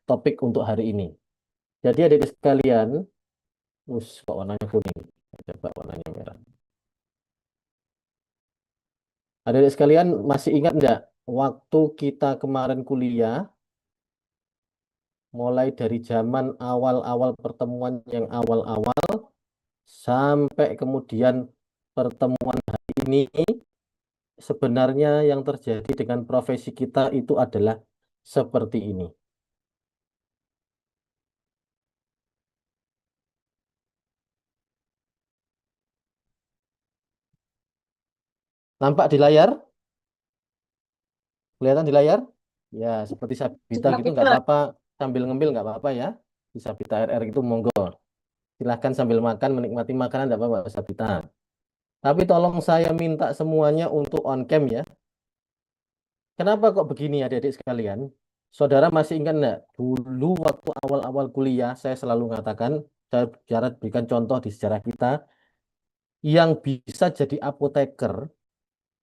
topik untuk hari ini. Jadi adik sekalian, kok warnanya kuning? Coba warnanya merah. Adik sekalian masih ingat nggak waktu kita kemarin kuliah, mulai dari zaman awal-awal pertemuan yang awal-awal sampai kemudian pertemuan hari ini, sebenarnya yang terjadi dengan profesi kita itu adalah seperti ini. Nampak di layar? Kelihatan di layar? Ya, seperti Sabita gitu nggak apa-apa. Sambil ngemil nggak apa-apa ya. Di Sabita RR itu monggo. Silahkan sambil makan, menikmati makanan nggak apa-apa Sabita. Tapi tolong saya minta semuanya untuk on cam ya. Kenapa kok begini adik-adik sekalian? Saudara masih ingat nggak? Dulu waktu awal-awal kuliah, saya selalu mengatakan, saya bicara berikan contoh di sejarah kita, yang bisa jadi apoteker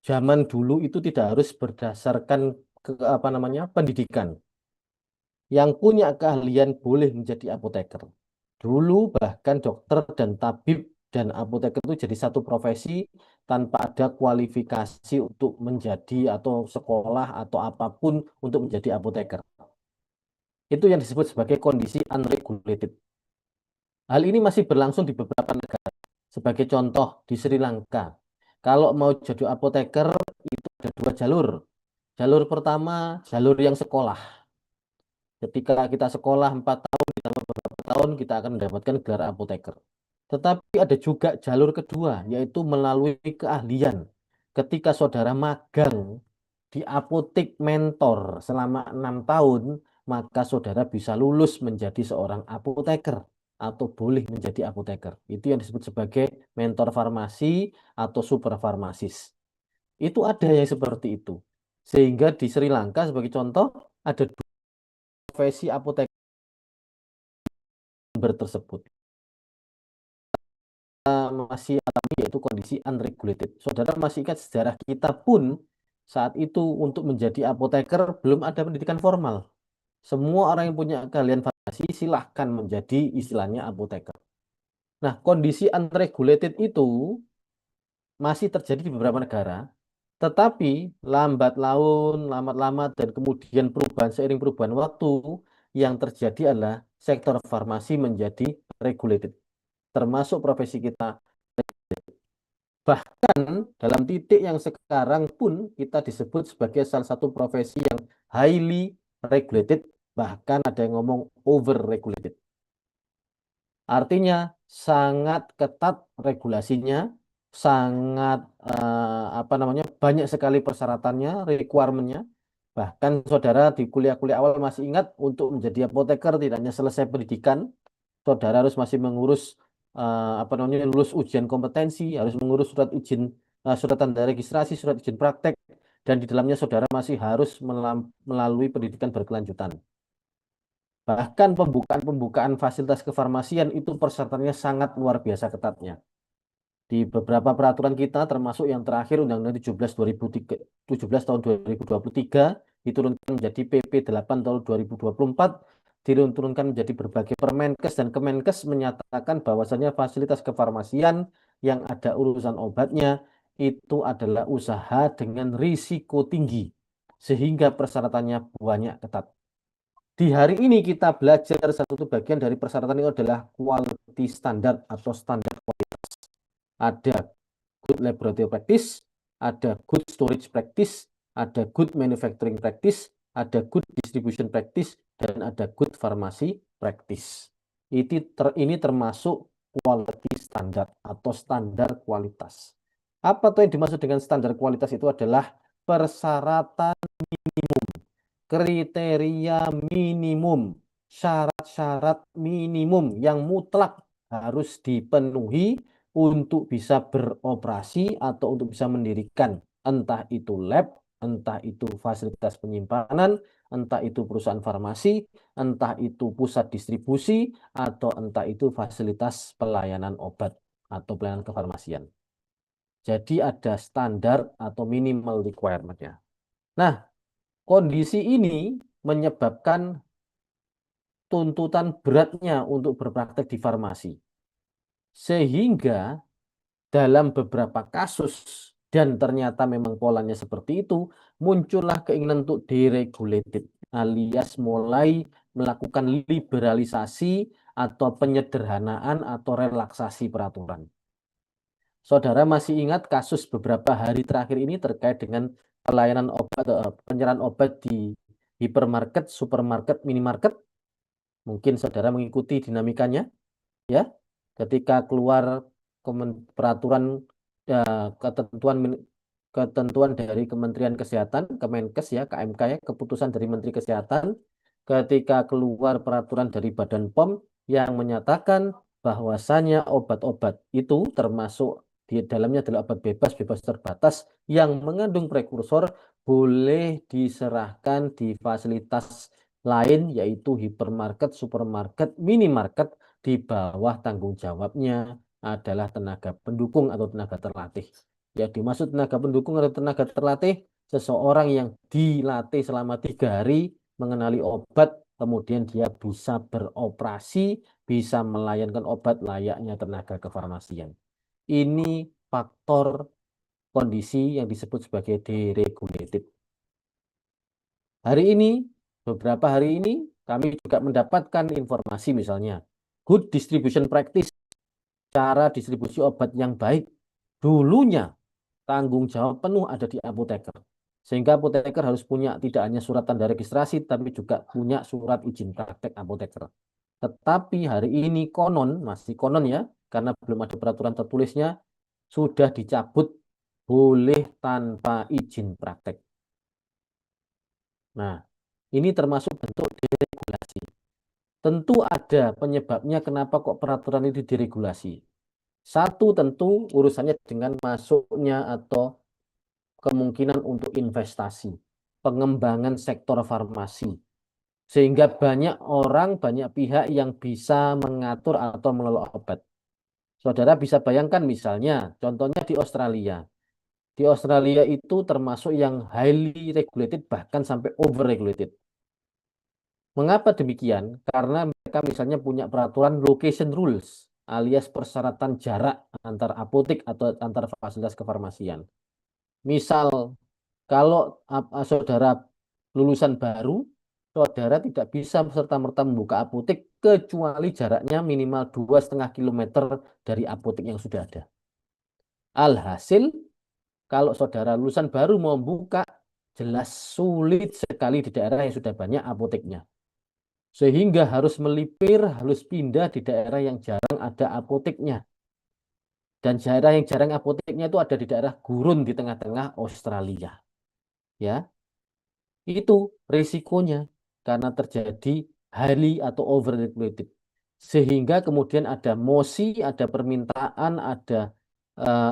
zaman dulu itu tidak harus berdasarkan apa namanya pendidikan. Yang punya keahlian boleh menjadi apoteker. Dulu bahkan dokter dan tabib dan apoteker itu jadi satu profesi tanpa ada kualifikasi untuk menjadi atau sekolah atau apapun untuk menjadi apoteker. Itu yang disebut sebagai kondisi unregulated. Hal ini masih berlangsung di beberapa negara. Sebagai contoh di Sri Lanka. Kalau mau jadi apoteker itu ada dua jalur. Jalur pertama, jalur yang sekolah. Ketika kita sekolah 4 tahun, di dalam beberapa tahun kita akan mendapatkan gelar apoteker. Tetapi ada juga jalur kedua, yaitu melalui keahlian. Ketika saudara magang di apotek mentor selama 6 tahun, maka saudara bisa lulus menjadi seorang apoteker atau boleh menjadi apoteker. Itu yang disebut sebagai mentor farmasi atau super farmasis. Itu ada yang seperti itu. Sehingga di Sri Lanka sebagai contoh, ada dua profesi apoteker tersebut. Masih alami yaitu kondisi unregulated. Saudara masih ingat sejarah kita pun saat itu untuk menjadi apoteker belum ada pendidikan formal. Semua orang yang punya keahlian farmasi silahkan menjadi istilahnya apoteker. Nah, kondisi unregulated itu masih terjadi di beberapa negara, tetapi lambat laun, lambat-lambat dan kemudian perubahan seiring perubahan waktu yang terjadi adalah sektor farmasi menjadi regulated, termasuk profesi kita. Bahkan dalam titik yang sekarang pun kita disebut sebagai salah satu profesi yang highly regulated, bahkan ada yang ngomong over regulated. Artinya sangat ketat regulasinya, sangat apa namanya banyak sekali persyaratannya, requirement-nya. Bahkan saudara di kuliah-kuliah awal masih ingat untuk menjadi apoteker tidak hanya selesai pendidikan, saudara harus masih mengurus apa namanya lulus ujian kompetensi, harus mengurus surat izin, surat tanda registrasi, surat izin praktek, dan di dalamnya saudara masih harus melalui pendidikan berkelanjutan. Bahkan pembukaan fasilitas kefarmasian itu persyaratannya sangat luar biasa ketatnya. Di beberapa peraturan kita, termasuk yang terakhir Undang-Undang 17 17 tahun 2023, diturunkan menjadi PP 8 tahun 2024, diturunkan menjadi berbagai Permenkes dan Kemenkes menyatakan bahwasannya fasilitas kefarmasian yang ada urusan obatnya itu adalah usaha dengan risiko tinggi, sehingga persyaratannya banyak ketat. Di hari ini kita belajar satu bagian dari persyaratan itu adalah quality standard atau standar kualitas. Ada good laboratory practice, ada good storage practice, ada good manufacturing practice, ada good distribution practice, dan ada good pharmacy practice. Ini termasuk quality standard atau standar kualitas. Apa tuh yang dimaksud dengan standar kualitas itu adalah persyaratan minimum, kriteria minimum, syarat-syarat minimum yang mutlak harus dipenuhi untuk bisa beroperasi atau untuk bisa mendirikan entah itu lab, entah itu fasilitas penyimpanan, entah itu perusahaan farmasi, entah itu pusat distribusi, atau entah itu fasilitas pelayanan obat atau pelayanan kefarmasian. Jadi ada standar atau minimal requirement-nya. Nah, kondisi ini menyebabkan tuntutan beratnya untuk berpraktek di farmasi. Sehingga dalam beberapa kasus, dan ternyata memang polanya seperti itu, muncullah keinginan untuk deregulated, alias mulai melakukan liberalisasi atau penyederhanaan atau relaksasi peraturan. Saudara masih ingat kasus beberapa hari terakhir ini terkait dengan pelayanan obat, penyerahan obat di hipermarket, supermarket, minimarket? Mungkin saudara mengikuti dinamikanya, ya. Ketika keluar peraturan, ketentuan ketentuan dari Kementerian Kesehatan, Kemenkes ya, KMK ya, keputusan dari Menteri Kesehatan, ketika keluar peraturan dari Badan POM yang menyatakan bahwasannya obat-obat itu termasuk di dalamnya adalah obat bebas, bebas terbatas yang mengandung prekursor boleh diserahkan di fasilitas lain yaitu hipermarket, supermarket, minimarket di bawah tanggung jawabnya adalah tenaga pendukung atau tenaga terlatih. Ya, dimaksud tenaga pendukung atau tenaga terlatih, seseorang yang dilatih selama 3 hari mengenali obat, kemudian dia bisa beroperasi, bisa melayangkan obat layaknya tenaga kefarmasian. Ini faktor kondisi yang disebut sebagai deregulated. Hari ini, beberapa hari ini, kami juga mendapatkan informasi misalnya, good distribution practice, cara distribusi obat yang baik. Dulunya tanggung jawab penuh ada di apoteker. Sehingga apoteker harus punya tidak hanya surat tanda registrasi, tapi juga punya surat izin praktek apoteker. Tetapi hari ini konon, masih konon ya, karena belum ada peraturan tertulisnya, sudah dicabut boleh tanpa izin praktek. Nah, ini termasuk bentuk deregulasi. Tentu ada penyebabnya kenapa kok peraturan itu diregulasi. Satu tentu urusannya dengan masuknya atau kemungkinan untuk investasi, pengembangan sektor farmasi, sehingga banyak orang, banyak pihak yang bisa mengatur atau mengelola obat. Saudara bisa bayangkan misalnya, contohnya di Australia. Di Australia itu termasuk yang highly regulated, bahkan sampai over regulated. Mengapa demikian? Karena mereka misalnya punya peraturan location rules, alias persyaratan jarak antar apotek atau antar fasilitas kefarmasian. Misal, kalau saudara lulusan baru, saudara tidak bisa serta-merta membuka apotek kecuali jaraknya minimal 2,5 kilometer dari apotek yang sudah ada. Alhasil, kalau saudara lulusan baru mau buka, jelas sulit sekali di daerah yang sudah banyak apoteknya. Sehingga harus melipir, harus pindah di daerah yang jarang ada apoteknya. Dan daerah yang jarang apoteknya itu ada di daerah gurun di tengah-tengah Australia. Ya, itu risikonya karena terjadi highly atau overregulated. Sehingga kemudian ada mosi, ada permintaan, ada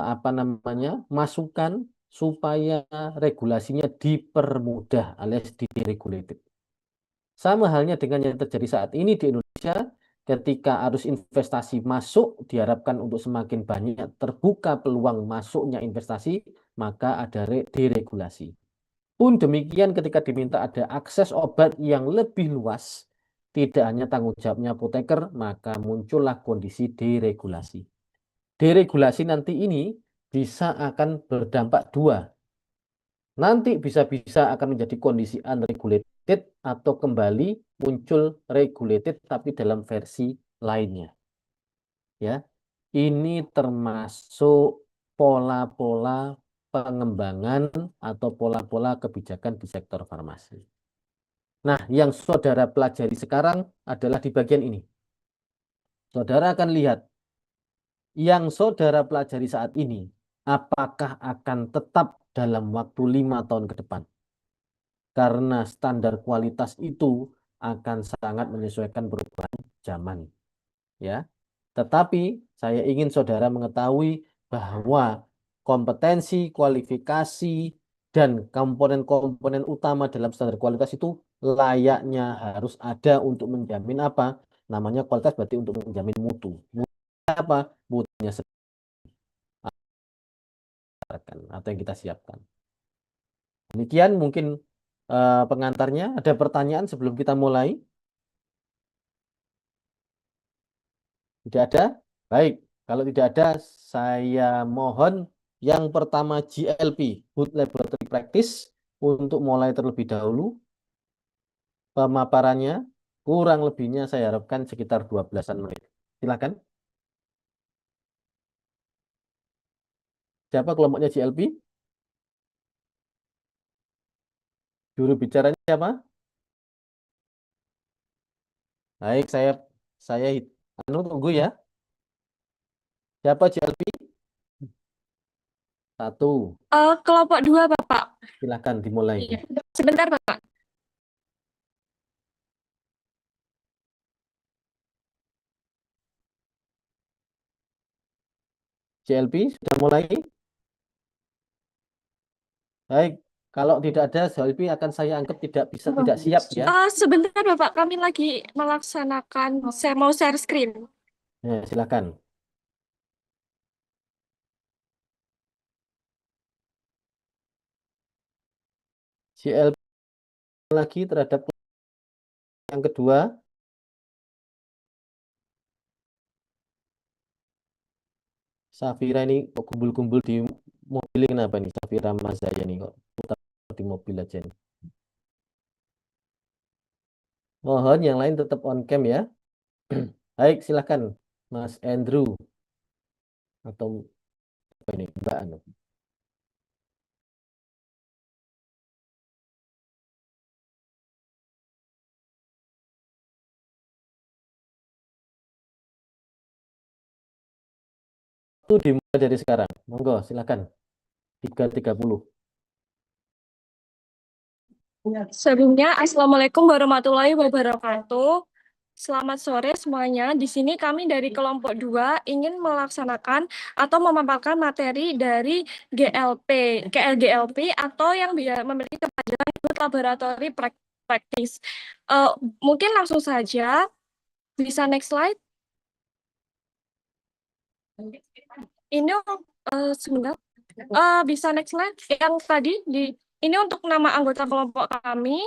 apa namanya, masukan supaya regulasinya dipermudah alias diregulated. Sama halnya dengan yang terjadi saat ini di Indonesia, ketika arus investasi masuk, diharapkan untuk semakin banyak terbuka peluang masuknya investasi, maka ada deregulasi. Pun demikian ketika diminta ada akses obat yang lebih luas, tidak hanya tanggung jawabnya apoteker, maka muncullah kondisi deregulasi. Deregulasi nanti ini bisa akan berdampak dua. Nanti bisa-bisa akan menjadi kondisi unregulated atau kembali muncul regulated tapi dalam versi lainnya. Ya, ini termasuk pola-pola pengembangan atau pola-pola kebijakan di sektor farmasi. Nah, yang saudara pelajari sekarang adalah di bagian ini. Saudara akan lihat yang saudara pelajari saat ini, apakah akan tetap dalam waktu 5 tahun ke depan. Karena standar kualitas itu akan sangat menyesuaikan perubahan zaman. Ya, tetapi saya ingin saudara mengetahui bahwa kompetensi, kualifikasi, dan komponen-komponen utama dalam standar kualitas itu layaknya harus ada untuk menjamin apa? Namanya kualitas berarti untuk menjamin mutu. Mutu apa? Mutunya sesuaikan atau yang kita siapkan. Demikian mungkin pengantarnya. Ada pertanyaan sebelum kita mulai? Tidak ada? Baik. Kalau tidak ada, saya mohon yang pertama GLP, Good Laboratory Practice, untuk mulai terlebih dahulu. Pemaparannya kurang lebihnya saya harapkan sekitar 12-an menit. Silakan. Siapa kelompoknya GLP? Juru bicaranya siapa? Baik, saya tunggu ya. Siapa GLP? Satu. Kelompok 2, Bapak. Silakan dimulai. Iya. Sebentar, Bapak. GLP sudah mulai. Baik, kalau tidak ada GLP akan saya anggap tidak siap ya. Sebentar, Bapak. Kami lagi melaksanakan, saya mau share screen. Ya, silakan. GLP lagi terhadap yang kedua. Safira ini kok kumpul-kumpul di mobil ini kenapa nih? Safira Mazaya nih kok putar di mobil aja nih. Mohon yang lain tetap on cam ya. Baik, silakan Mas Andrew atau apa ini Mbak Anu. Itu dimulai dari sekarang. Monggo, silakan. 3.30. Sebelumnya, Assalamualaikum warahmatullahi wabarakatuh. Selamat sore semuanya. Di sini kami dari kelompok 2 ingin melaksanakan atau memaparkan materi dari GLP, KLGLP atau yang memiliki kepanjangan Good Laboratory Practice. Mungkin langsung saja, bisa next slide. Ini sebentar. Bisa next slide. Yang tadi ini untuk nama anggota kelompok kami.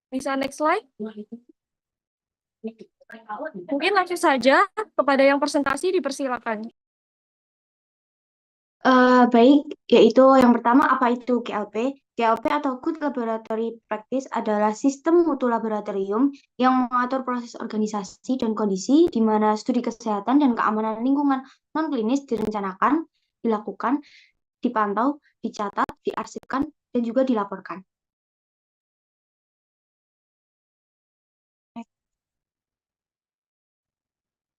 Bisa next slide. Mungkin langsung saja kepada yang presentasi dipersilakan. Baik, yaitu yang pertama apa itu GLP? GLP atau Good Laboratory Practice adalah sistem mutu laboratorium yang mengatur proses organisasi dan kondisi di mana studi kesehatan dan keamanan lingkungan non-klinis direncanakan, dilakukan, dipantau, dicatat, diarsipkan, dan juga dilaporkan.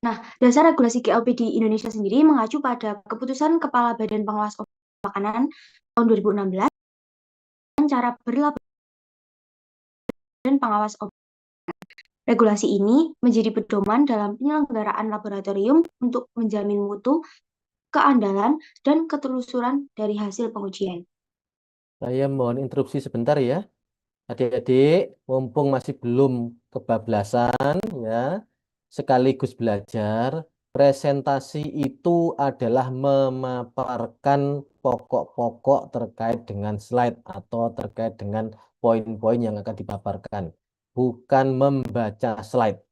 Nah, dasar regulasi GLP di Indonesia sendiri mengacu pada keputusan Kepala Badan Pengawas Obat dan Makanan tahun 2016 cara berlaku dan pengawas obat. Regulasi ini menjadi pedoman dalam penyelenggaraan laboratorium untuk menjamin mutu, keandalan, dan ketelusuran dari hasil pengujian. Saya mohon interupsi sebentar ya. Adik-adik, mumpung masih belum kebablasan ya, sekaligus belajar, presentasi itu adalah memaparkan pokok-pokok terkait dengan slide atau terkait dengan poin-poin yang akan dipaparkan, bukan membaca slide.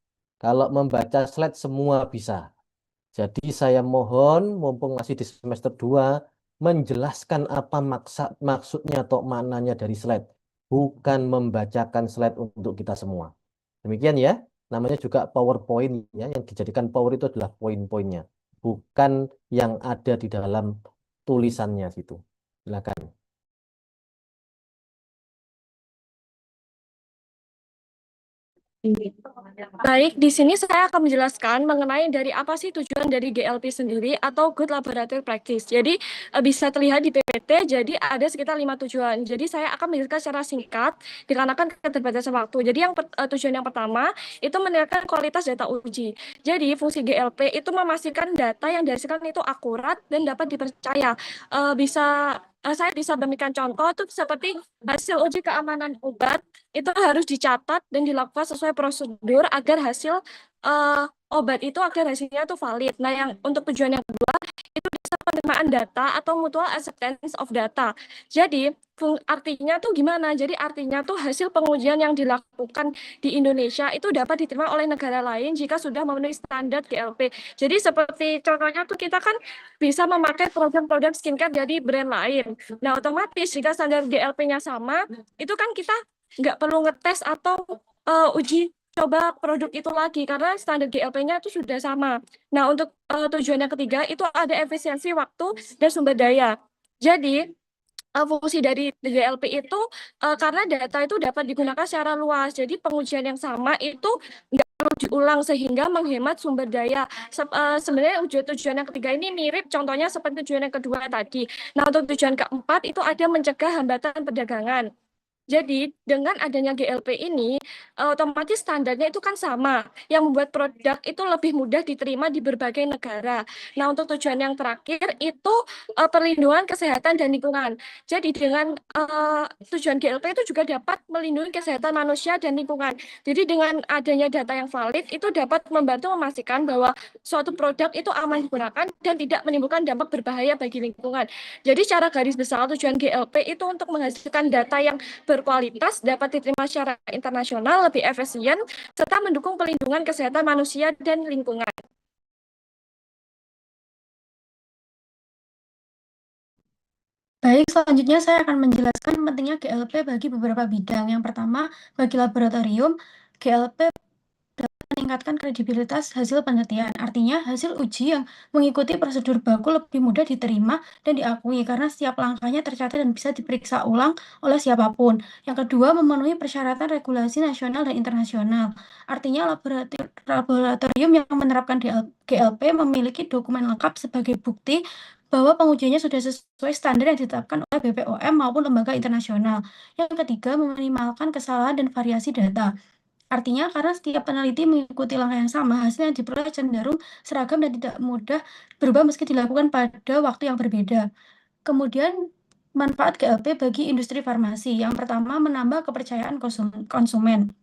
Kalau membaca slide semua bisa. Jadi saya mohon, mumpung masih di semester 2, menjelaskan apa maksudnya atau maknanya dari slide. Bukan membacakan slide untuk kita semua. Demikian ya, namanya juga PowerPoint ya, yang dijadikan power itu adalah poin-poinnya. Bukan yang ada di dalam tulisannya situ. Silakan. Baik, di sini saya akan menjelaskan mengenai dari apa sih tujuan dari GLP sendiri atau Good Laboratory Practice. Jadi bisa terlihat di PPT, jadi ada sekitar 5 tujuan. Jadi saya akan menjelaskan secara singkat dikarenakan keterbatasan waktu. Jadi tujuan yang pertama itu meningkatkan kualitas data uji. Jadi fungsi GLP itu memastikan data yang dihasilkan itu akurat dan dapat dipercaya. Saya bisa memberikan contoh itu seperti hasil uji keamanan obat itu harus dicatat dan dilakukan sesuai prosedur agar hasil obat itu agar hasilnya tuh valid. Nah, yang untuk tujuan yang kedua itu bisa penerimaan data atau mutual acceptance of data. Jadi artinya tuh gimana? Jadi artinya tuh hasil pengujian yang dilakukan di Indonesia itu dapat diterima oleh negara lain jika sudah memenuhi standar GLP. Jadi seperti contohnya tuh kita kan bisa memakai produk-produk skincare dari brand lain. Nah, otomatis jika standar GLP-nya sama, itu kan kita nggak perlu ngetes atau uji coba produk itu lagi karena standar GLP-nya itu sudah sama. Nah, untuk tujuan yang ketiga itu ada efisiensi waktu dan sumber daya. Jadi, fungsi dari GLP itu karena data itu dapat digunakan secara luas. Jadi, pengujian yang sama itu nggak perlu diulang sehingga menghemat sumber daya. Sebenarnya tujuan yang ketiga ini mirip contohnya seperti tujuan yang kedua tadi. Nah, untuk tujuan keempat itu ada mencegah hambatan perdagangan. Jadi, dengan adanya GLP ini, otomatis standarnya itu kan sama, yang membuat produk itu lebih mudah diterima di berbagai negara. Nah, untuk tujuan yang terakhir itu perlindungan kesehatan dan lingkungan. Jadi, dengan tujuan GLP itu juga dapat melindungi kesehatan manusia dan lingkungan. Jadi, dengan adanya data yang valid, itu dapat membantu memastikan bahwa suatu produk itu aman digunakan dan tidak menimbulkan dampak berbahaya bagi lingkungan. Jadi, secara garis besar, tujuan GLP itu untuk menghasilkan data yang berkualitas, dapat diterima secara internasional, lebih efisien, serta mendukung pelindungan kesehatan manusia dan lingkungan. Baik, selanjutnya saya akan menjelaskan pentingnya GLP bagi beberapa bidang. Yang pertama, bagi laboratorium, GLP meningkatkan kredibilitas hasil penelitian. Artinya, hasil uji yang mengikuti prosedur baku lebih mudah diterima dan diakui karena setiap langkahnya tercatat dan bisa diperiksa ulang oleh siapapun. Yang kedua, memenuhi persyaratan regulasi nasional dan internasional. Artinya, laboratorium yang menerapkan GLP memiliki dokumen lengkap sebagai bukti bahwa pengujiannya sudah sesuai standar yang ditetapkan oleh BPOM maupun lembaga internasional. Yang ketiga, meminimalkan kesalahan dan variasi data. Artinya, karena setiap peneliti mengikuti langkah yang sama, hasil yang diperoleh cenderung seragam dan tidak mudah berubah meski dilakukan pada waktu yang berbeda. Kemudian, manfaat GLP bagi industri farmasi. Yang pertama, menambah kepercayaan konsumen.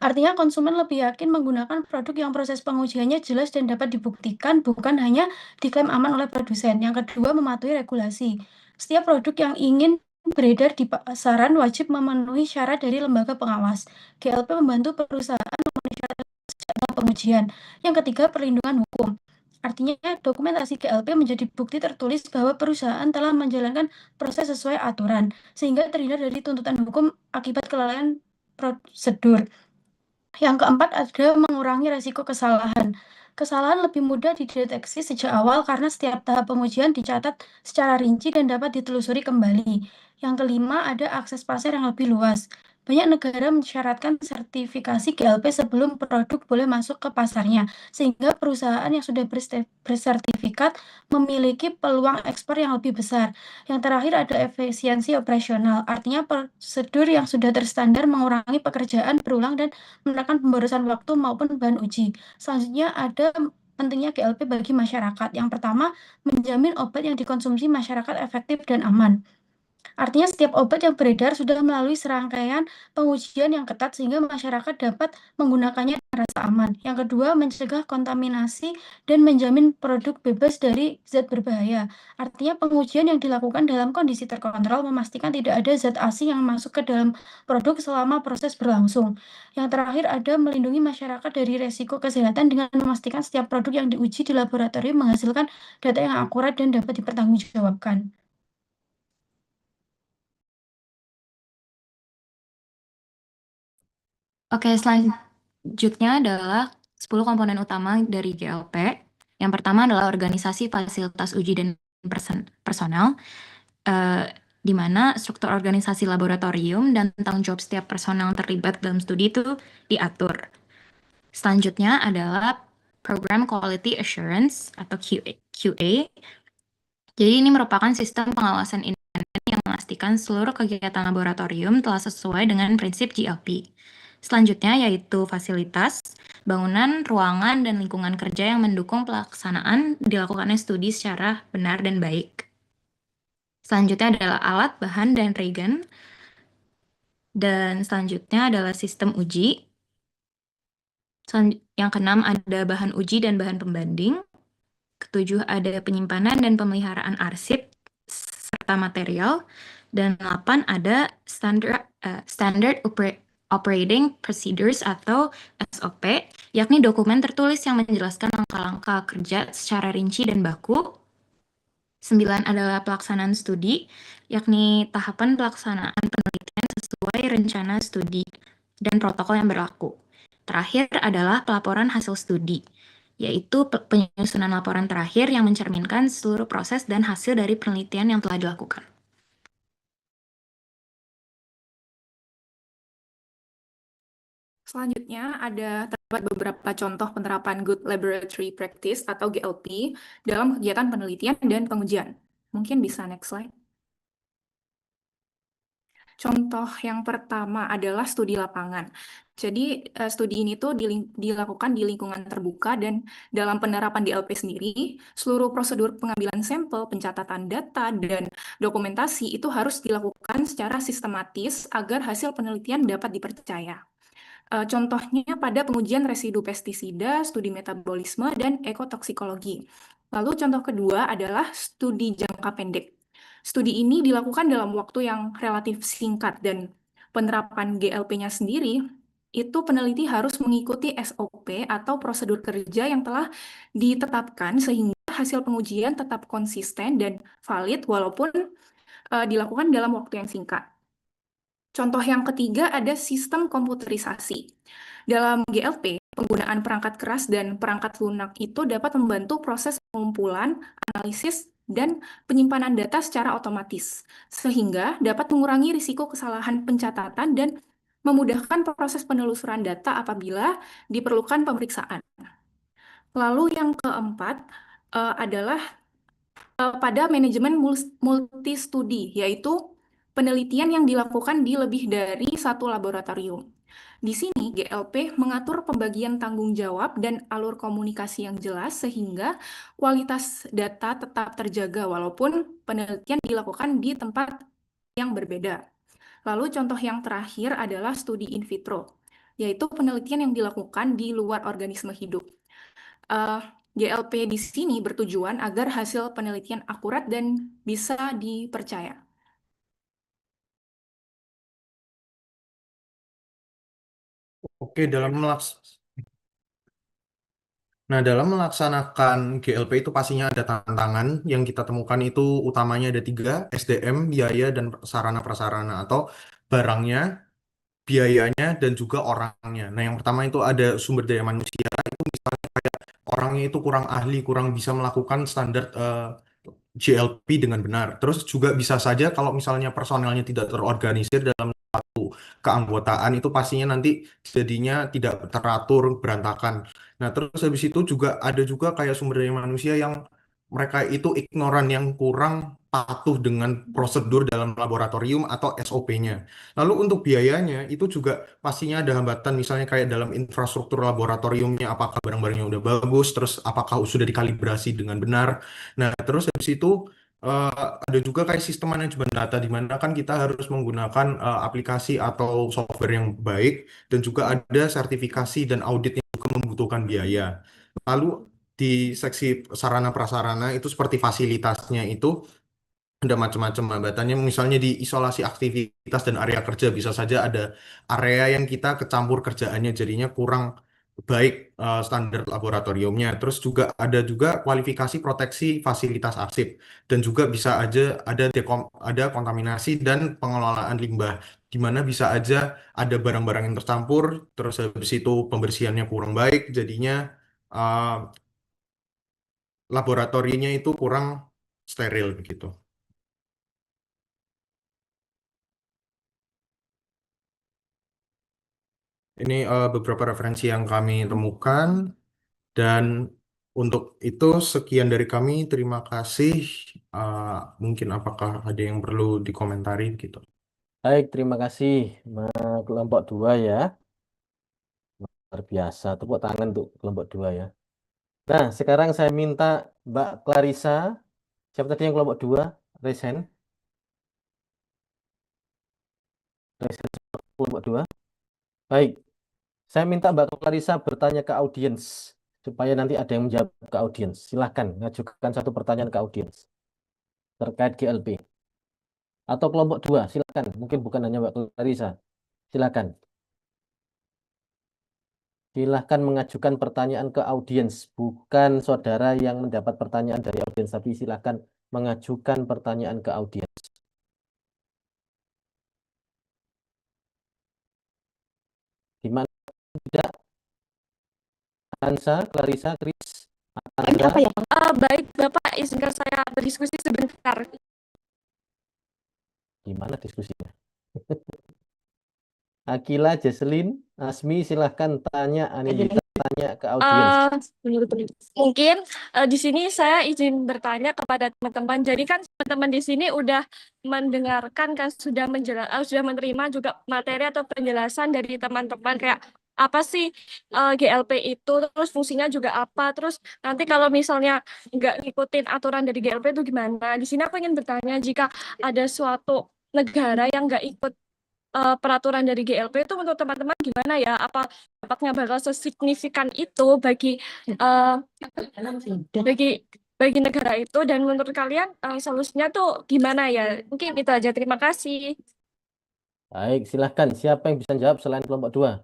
Artinya, konsumen lebih yakin menggunakan produk yang proses pengujiannya jelas dan dapat dibuktikan, bukan hanya diklaim aman oleh produsen. Yang kedua, mematuhi regulasi. Setiap produk yang ingin beredar di pasaran wajib memenuhi syarat dari lembaga pengawas. GLP membantu perusahaan memenuhi syarat pengujian. Yang ketiga, perlindungan hukum. Artinya, dokumentasi GLP menjadi bukti tertulis bahwa perusahaan telah menjalankan proses sesuai aturan, sehingga terhindar dari tuntutan hukum akibat kelalaian prosedur. Yang keempat, ada mengurangi risiko kesalahan. Kesalahan lebih mudah dideteksi sejak awal karena setiap tahap pengujian dicatat secara rinci dan dapat ditelusuri kembali. Yang kelima, ada akses pasar yang lebih luas. Banyak negara mensyaratkan sertifikasi GLP sebelum produk boleh masuk ke pasarnya, sehingga perusahaan yang sudah bersertifikat memiliki peluang ekspor yang lebih besar. Yang terakhir ada efisiensi operasional, artinya prosedur yang sudah terstandar mengurangi pekerjaan berulang dan menekan pemborosan waktu maupun bahan uji. Selanjutnya ada pentingnya GLP bagi masyarakat. Yang pertama, menjamin obat yang dikonsumsi masyarakat efektif dan aman. Artinya setiap obat yang beredar sudah melalui serangkaian pengujian yang ketat sehingga masyarakat dapat menggunakannya dengan rasa aman. Yang kedua, mencegah kontaminasi dan menjamin produk bebas dari zat berbahaya. Artinya pengujian yang dilakukan dalam kondisi terkontrol memastikan tidak ada zat asing yang masuk ke dalam produk selama proses berlangsung. Yang terakhir ada melindungi masyarakat dari resiko kesehatan dengan memastikan setiap produk yang diuji di laboratorium menghasilkan data yang akurat dan dapat dipertanggungjawabkan. Oke, selanjutnya adalah 10 komponen utama dari GLP. Yang pertama adalah organisasi fasilitas uji dan personel, di mana struktur organisasi laboratorium dan tanggung jawab setiap personel yang terlibat dalam studi itu diatur. Selanjutnya adalah Program Quality Assurance atau QA. Jadi ini merupakan sistem pengawasan independen yang memastikan seluruh kegiatan laboratorium telah sesuai dengan prinsip GLP. Selanjutnya yaitu fasilitas, bangunan, ruangan, dan lingkungan kerja yang mendukung pelaksanaan dilakukannya studi secara benar dan baik. Selanjutnya adalah alat, bahan, dan reagen. Dan selanjutnya adalah sistem uji. Yang keenam ada bahan uji dan bahan pembanding. Ketujuh ada penyimpanan dan pemeliharaan arsip serta material. Dan 8 ada standard operating procedures atau SOP, yakni dokumen tertulis yang menjelaskan langkah-langkah kerja secara rinci dan baku. 9 adalah pelaksanaan studi, yakni tahapan pelaksanaan penelitian sesuai rencana studi dan protokol yang berlaku. Terakhir adalah pelaporan hasil studi, yaitu penyusunan laporan terakhir yang mencerminkan seluruh proses dan hasil dari penelitian yang telah dilakukan. Selanjutnya terdapat beberapa contoh penerapan Good Laboratory Practice atau GLP dalam kegiatan penelitian dan pengujian. Mungkin bisa next slide. Contoh yang pertama adalah studi lapangan. Jadi studi ini tuh dilakukan di lingkungan terbuka dan dalam penerapan DLP sendiri, seluruh prosedur pengambilan sampel, pencatatan data, dan dokumentasi itu harus dilakukan secara sistematis agar hasil penelitian dapat dipercaya. Contohnya pada pengujian residu pestisida, studi metabolisme, dan ekotoksikologi. Lalu contoh kedua adalah studi jangka pendek. Studi ini dilakukan dalam waktu yang relatif singkat dan penerapan GLP-nya sendiri, itu peneliti harus mengikuti SOP atau prosedur kerja yang telah ditetapkan sehingga hasil pengujian tetap konsisten dan valid walaupun dilakukan dalam waktu yang singkat. Contoh yang ketiga ada sistem komputerisasi. Dalam GLP, penggunaan perangkat keras dan perangkat lunak itu dapat membantu proses pengumpulan, analisis, dan penyimpanan data secara otomatis, sehingga dapat mengurangi risiko kesalahan pencatatan dan memudahkan proses penelusuran data apabila diperlukan pemeriksaan. Lalu yang keempat adalah pada manajemen multi-studi, yaitu penelitian yang dilakukan di lebih dari satu laboratorium. Di sini, GLP mengatur pembagian tanggung jawab dan alur komunikasi yang jelas sehingga kualitas data tetap terjaga walaupun penelitian dilakukan di tempat yang berbeda. Lalu contoh yang terakhir adalah studi in vitro, yaitu penelitian yang dilakukan di luar organisme hidup. GLP di sini bertujuan agar hasil penelitian akurat dan bisa dipercaya. Oke, dalam melaksanakan GLP itu pastinya ada tantangan yang kita temukan itu utamanya ada 3, SDM, biaya, dan sarana prasarana atau barangnya, biayanya, dan juga orangnya. Nah, yang pertama itu ada sumber daya manusia, itu misalnya kayak orangnya itu kurang ahli, kurang bisa melakukan standar GLP dengan benar. Terus juga bisa saja kalau misalnya personelnya tidak terorganisir dalam satu keanggotaan itu pastinya nanti jadinya tidak teratur, berantakan. Nah, terus habis itu juga ada juga kayak sumber daya manusia yang mereka itu ignoran yang kurang patuh dengan prosedur dalam laboratorium atau SOP-nya. Lalu untuk biayanya itu juga pastinya ada hambatan misalnya kayak dalam infrastruktur laboratoriumnya apakah barang-barangnya udah bagus, terus apakah sudah dikalibrasi dengan benar. Nah, terus habis itu ada juga kayak sistem manajemen data di mana kan kita harus menggunakan aplikasi atau software yang baik dan juga ada sertifikasi dan audit yang juga membutuhkan biaya. Lalu di seksi sarana prasarana itu seperti fasilitasnya itu ada macam-macam hambatannya misalnya di isolasi aktivitas dan area kerja bisa saja ada area yang kita kecampur kerjaannya jadinya kurang baik standar laboratoriumnya terus juga ada juga kualifikasi proteksi fasilitas arsip dan juga bisa aja ada kontaminasi dan pengelolaan limbah di mana bisa aja ada barang-barang yang tercampur terus habis itu pembersihannya kurang baik jadinya uh, laboratoriumnya itu kurang steril begitu. Ini beberapa referensi yang kami temukan dan untuk itu sekian dari kami. Terima kasih. Uh, Mungkin apakah ada yang perlu dikomentari gitu? Baik, terima kasih kelompok 2 ya. Luar biasa. Tepuk tangan untuk kelompok 2 ya. Nah, sekarang saya minta Mbak Clarissa. Siapa tadi yang kelompok 2? Raise hand. Raise hand kelompok 2. Baik. Saya minta Mbak Clarissa bertanya ke audiens supaya nanti ada yang menjawab ke audiens. Silahkan ngajukan satu pertanyaan ke audiens terkait GLP. Atau kelompok 2, silahkan. Mungkin bukan hanya Mbak Clarissa. Silahkan. Silahkan mengajukan pertanyaan ke audiens. Bukan saudara yang mendapat pertanyaan dari audiens, tapi silahkan mengajukan pertanyaan ke audiens. Gimana? Tidak? Ansa, Clarissa, Chris, Anda? Apa ya? Baik, Bapak, izinkan saya berdiskusi sebentar. Gimana diskusinya? Akila, Jesselyn, Asmi, silahkan tanya. Anindita, tanya ke audiens. Mungkin di sini saya izin bertanya kepada teman-teman. Jadi kan teman-teman di sini udah mendengarkan kan, sudah sudah menerima juga materi atau penjelasan dari teman-teman kayak apa sih GLP itu, terus fungsinya juga apa, terus nanti kalau misalnya nggak ngikutin aturan dari GLP itu gimana. Di sini aku ingin bertanya, jika ada suatu negara yang nggak ikut peraturan dari GLP itu, menurut teman-teman gimana ya? Apa dampaknya bakal sesignifikan itu bagi uh, bagi bagi negara itu, dan menurut kalian solusinya tuh gimana ya? Mungkin itu aja. Terima kasih. Baik, silahkan. Siapa yang bisa jawab selain kelompok 2?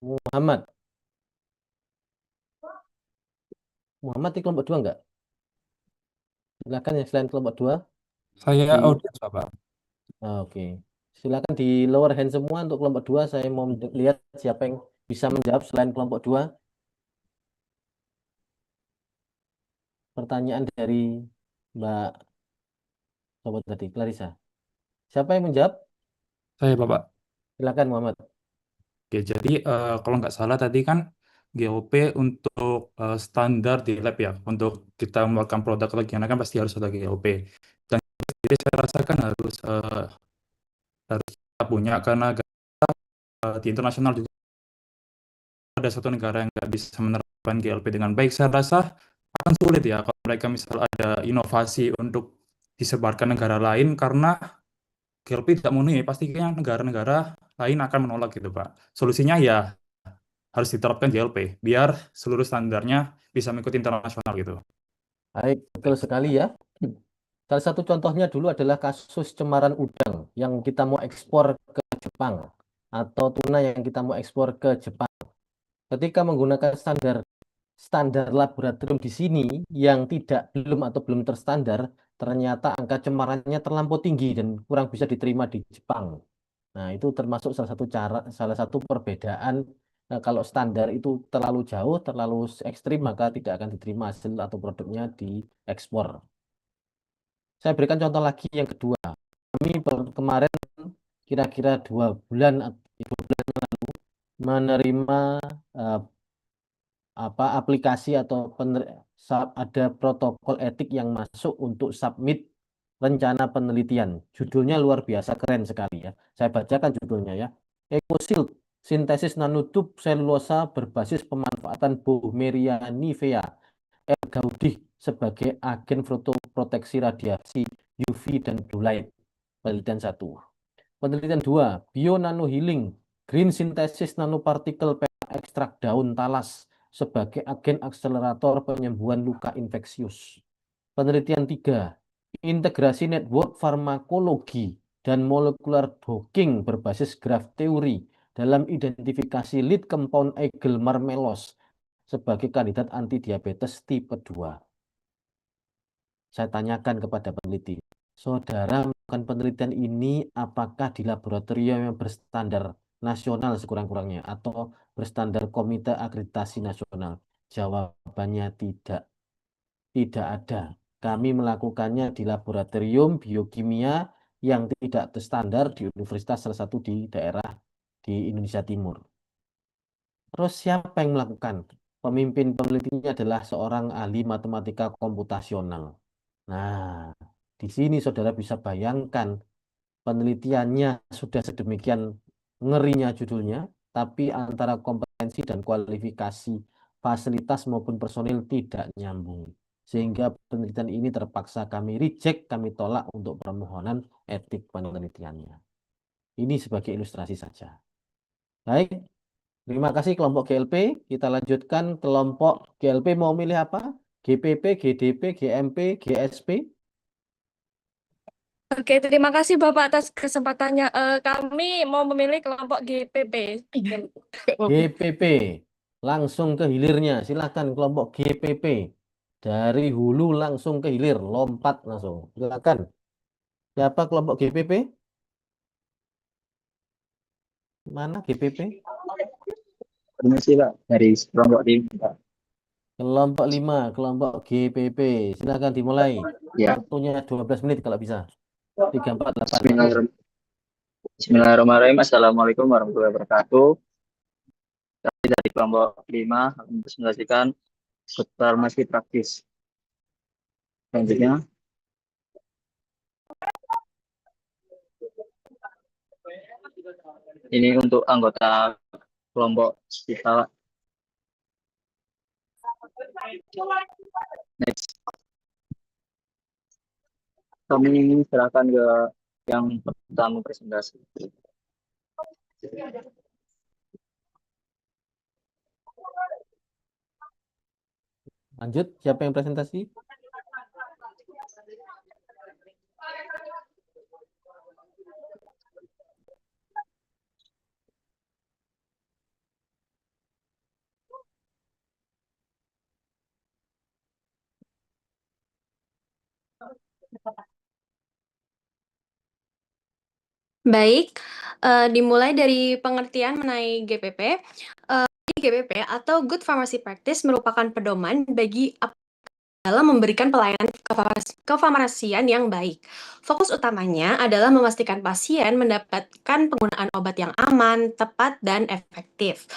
Muhammad. Muhammad di kelompok 2 enggak? Silahkan yang selain kelompok 2. Saya Di- audiens, Bapak. Oke. Silakan di lower hand semua untuk kelompok 2. Saya mau lihat siapa yang bisa menjawab selain kelompok 2. Pertanyaan dari Mbak Sobat tadi, Clarissa. Siapa yang menjawab? Saya, Bapak. Silakan Muhammad. Oke, jadi kalau nggak salah tadi kan GOP untuk standar di lab ya, untuk kita membuatkan produk lagi, karena kan pasti harus ada GOP. Dan jadi saya rasakan harus kita punya, karena di internasional juga ada satu negara yang nggak bisa menerapkan GLP dengan baik. Saya rasa akan sulit ya kalau mereka misal ada inovasi untuk disebarkan negara lain, karena GLP tidak memenuhi, pastinya negara-negara lain akan menolak gitu, Pak. Solusinya ya harus diterapkan GLP biar seluruh standarnya bisa mengikuti internasional gitu. Baik, betul sekali ya. Salah satu contohnya dulu adalah kasus cemaran udang yang kita mau ekspor ke Jepang atau tuna yang kita mau ekspor ke Jepang. Ketika menggunakan standar laboratorium di sini yang belum terstandar, ternyata angka cemarannya terlampau tinggi dan kurang bisa diterima di Jepang. Nah, itu termasuk salah satu perbedaan. Kalau standar itu terlalu jauh, terlalu ekstrim, maka tidak akan diterima hasil atau produknya di ekspor. Saya berikan contoh lagi yang kedua. Kami kemarin kira-kira 2 bulan yang lalu menerima aplikasi atau ada protokol etik yang masuk untuk submit rencana penelitian. Judulnya luar biasa keren sekali ya. Saya bacakan judulnya ya. EcoShield, sintesis nanotub selulosa berbasis pemanfaatan Beaumeria nivea R. Gaudih sebagai agen fotoproteksi radiasi UV dan blue light. Penelitian 1. Penelitian 2, Bio Nano Healing, Green Synthesis Nanopartikel ekstrak daun talas sebagai agen akselerator penyembuhan luka infeksius. Penelitian 3, integrasi network farmakologi dan molekular docking berbasis graph teori dalam identifikasi lead compound Eigel Marmelos sebagai kandidat antidiabetes tipe 2. Saya tanyakan kepada peneliti, saudara melakukan penelitian ini apakah di laboratorium yang berstandar nasional sekurang-kurangnya atau berstandar Komite Akreditasi Nasional? Jawabannya tidak. Tidak ada. Kami melakukannya di laboratorium biokimia yang tidak terstandar di universitas salah satu di daerah di Indonesia Timur. Terus siapa yang melakukan? Pemimpin penelitinya adalah seorang ahli matematika komputasional. Nah, di sini saudara bisa bayangkan penelitiannya sudah sedemikian ngerinya judulnya, tapi antara kompetensi dan kualifikasi fasilitas maupun personil tidak nyambung. Sehingga penelitian ini terpaksa kami reject, kami tolak untuk permohonan etik penelitiannya. Ini sebagai ilustrasi saja. Baik, terima kasih kelompok GLP. Kita lanjutkan kelompok GLP mau milih apa? GPP, GDP, GMP, GSP? Oke, terima kasih Bapak atas kesempatannya. Kami mau memilih kelompok GPP. GPP. Langsung ke hilirnya. Silakan kelompok GPP. Dari hulu langsung ke hilir. Lompat langsung. Silakan. Siapa kelompok GPP? Mana GPP? Permisi Pak, dari kelompok tim Pak. Kelompok 5, kelompok GPP. Silakan dimulai. Ya, Waktunya 12 menit kalau bisa. 3, 4, 8. Bismillahirrahmanirrahim. Assalamualaikum warahmatullahi wabarakatuh. Kami dari kelompok 5 akan presentasikan good pharmacy praktis. Selanjutnya, ini untuk anggota kelompok kita. Next. Kami serahkan ke yang pertama presentasi. Lanjut, siapa yang presentasi? Baik, dimulai dari pengertian mengenai GPP. GPP atau Good Pharmacy Practice merupakan pedoman bagi dalam memberikan pelayanan kefarmasian yang baik. Fokus utamanya adalah memastikan pasien mendapatkan penggunaan obat yang aman, tepat, dan efektif.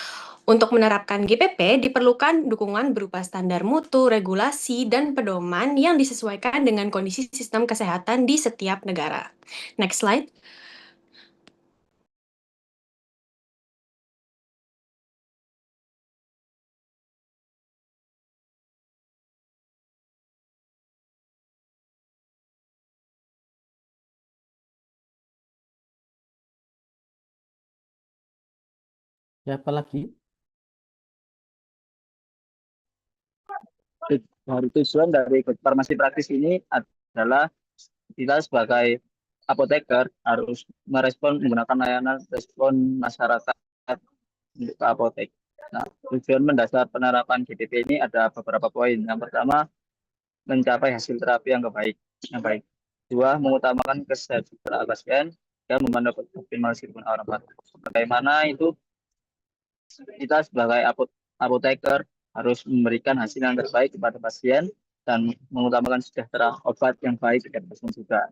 Untuk menerapkan GPP diperlukan dukungan berupa standar mutu, regulasi, dan pedoman yang disesuaikan dengan kondisi sistem kesehatan di setiap negara. Next slide. Siapa lagi? Tujuan dari good pharmacy praktis ini adalah kita sebagai apoteker harus merespon menggunakan layanan respon masyarakat untuk ke apotek. Nah, tujuan mendasar penerapan GPP ini ada beberapa poin. Yang pertama, mencapai hasil terapi yang baik. Dua, mengutamakan kesejahteraan pasien dan memenuhi optimalisasi orang baru. Bagaimana itu kita sebagai apoteker harus memberikan hasil yang terbaik kepada pasien dan mengutamakan sejahtera obat yang baik kepada pasien juga,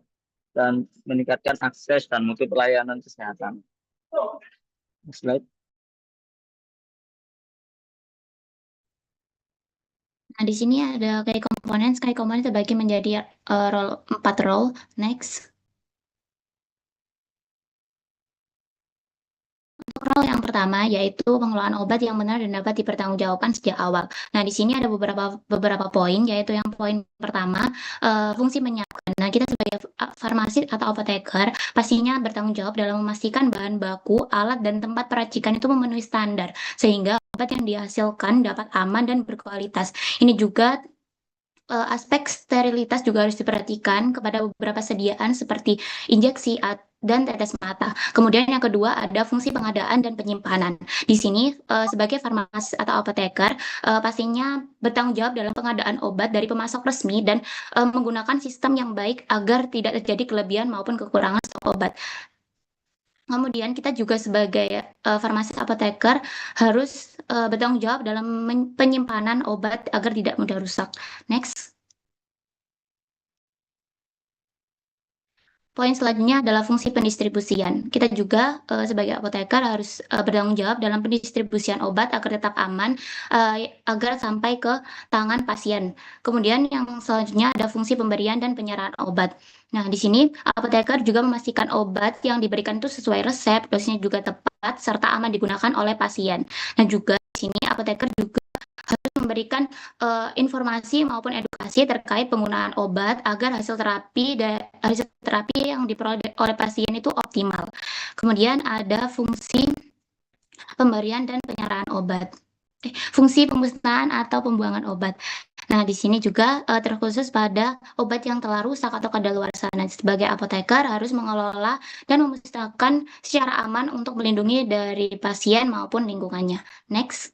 dan meningkatkan akses dan mutu pelayanan kesehatan. Next slide. Nah, di sini ada kayak komponen. Sky komponen terbagi menjadi 4 role. Next. Untuk role yang pertama yaitu pengelolaan obat yang benar dan dapat dipertanggungjawabkan sejak awal. Nah, di sini ada beberapa poin, yaitu yang poin pertama, fungsi menyiapkan. Nah, kita sebagai farmasi atau apoteker pastinya bertanggung jawab dalam memastikan bahan baku, alat, dan tempat peracikan itu memenuhi standar, sehingga obat yang dihasilkan dapat aman dan berkualitas. Ini juga aspek sterilitas juga harus diperhatikan kepada beberapa sediaan seperti injeksi dan tetes mata. Kemudian yang kedua ada fungsi pengadaan dan penyimpanan. Di sini sebagai farmasis atau apoteker pastinya bertanggung jawab dalam pengadaan obat dari pemasok resmi dan menggunakan sistem yang baik agar tidak terjadi kelebihan maupun kekurangan stok obat. Kemudian kita juga sebagai farmasis apoteker harus bertanggung jawab dalam penyimpanan obat agar tidak mudah rusak. Next. Poin selanjutnya adalah fungsi pendistribusian. Kita juga sebagai apoteker harus bertanggung jawab dalam pendistribusian obat agar tetap aman, agar sampai ke tangan pasien. Kemudian yang selanjutnya ada fungsi pemberian dan penyerahan obat. Nah, di sini apoteker juga memastikan obat yang diberikan itu sesuai resep, dosisnya juga tepat, serta aman digunakan oleh pasien. Nah, juga di sini apoteker juga harus memberikan informasi maupun edukasi terkait penggunaan obat agar hasil terapi yang diperoleh oleh pasien itu optimal. Kemudian ada fungsi pemberian dan penyerahan obat. Fungsi pemusnahan atau pembuangan obat. Nah, di sini juga terkhusus pada obat yang telah rusak atau kadaluarsa. Nah, sebagai apoteker harus mengelola dan memusnahkan secara aman untuk melindungi dari pasien maupun lingkungannya. Next.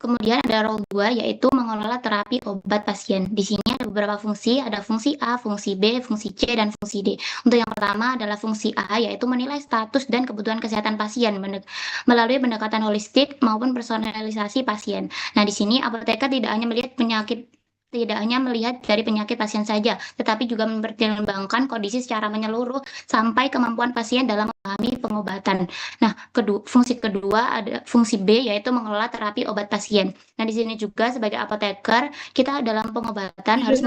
Kemudian ada role 2 yaitu mengelola terapi obat pasien. Di sini ada beberapa fungsi, ada fungsi A, fungsi B, fungsi C, dan fungsi D. Untuk yang pertama adalah fungsi A yaitu menilai status dan kebutuhan kesehatan pasien melalui pendekatan holistik maupun personalisasi pasien. Nah, di sini apoteker tidak hanya melihat dari penyakit pasien saja, tetapi juga mempertimbangkan kondisi secara menyeluruh sampai kemampuan pasien dalam memahami pengobatan. Nah, fungsi kedua ada fungsi B yaitu mengelola terapi obat pasien. Nah, di sini juga sebagai apoteker kita dalam pengobatan harus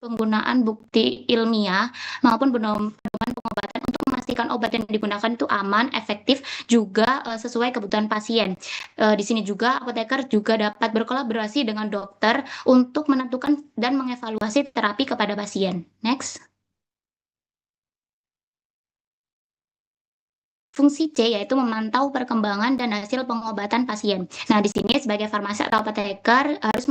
penggunaan bukti ilmiah maupun pedoman pengobatan untuk memastikan obat yang digunakan itu aman, efektif, juga sesuai kebutuhan pasien. Di sini juga apoteker juga dapat berkolaborasi dengan dokter untuk menentukan dan mengevaluasi terapi kepada pasien. Next. Fungsi C yaitu memantau perkembangan dan hasil pengobatan pasien. Nah, di sini sebagai farmasi atau apoteker harus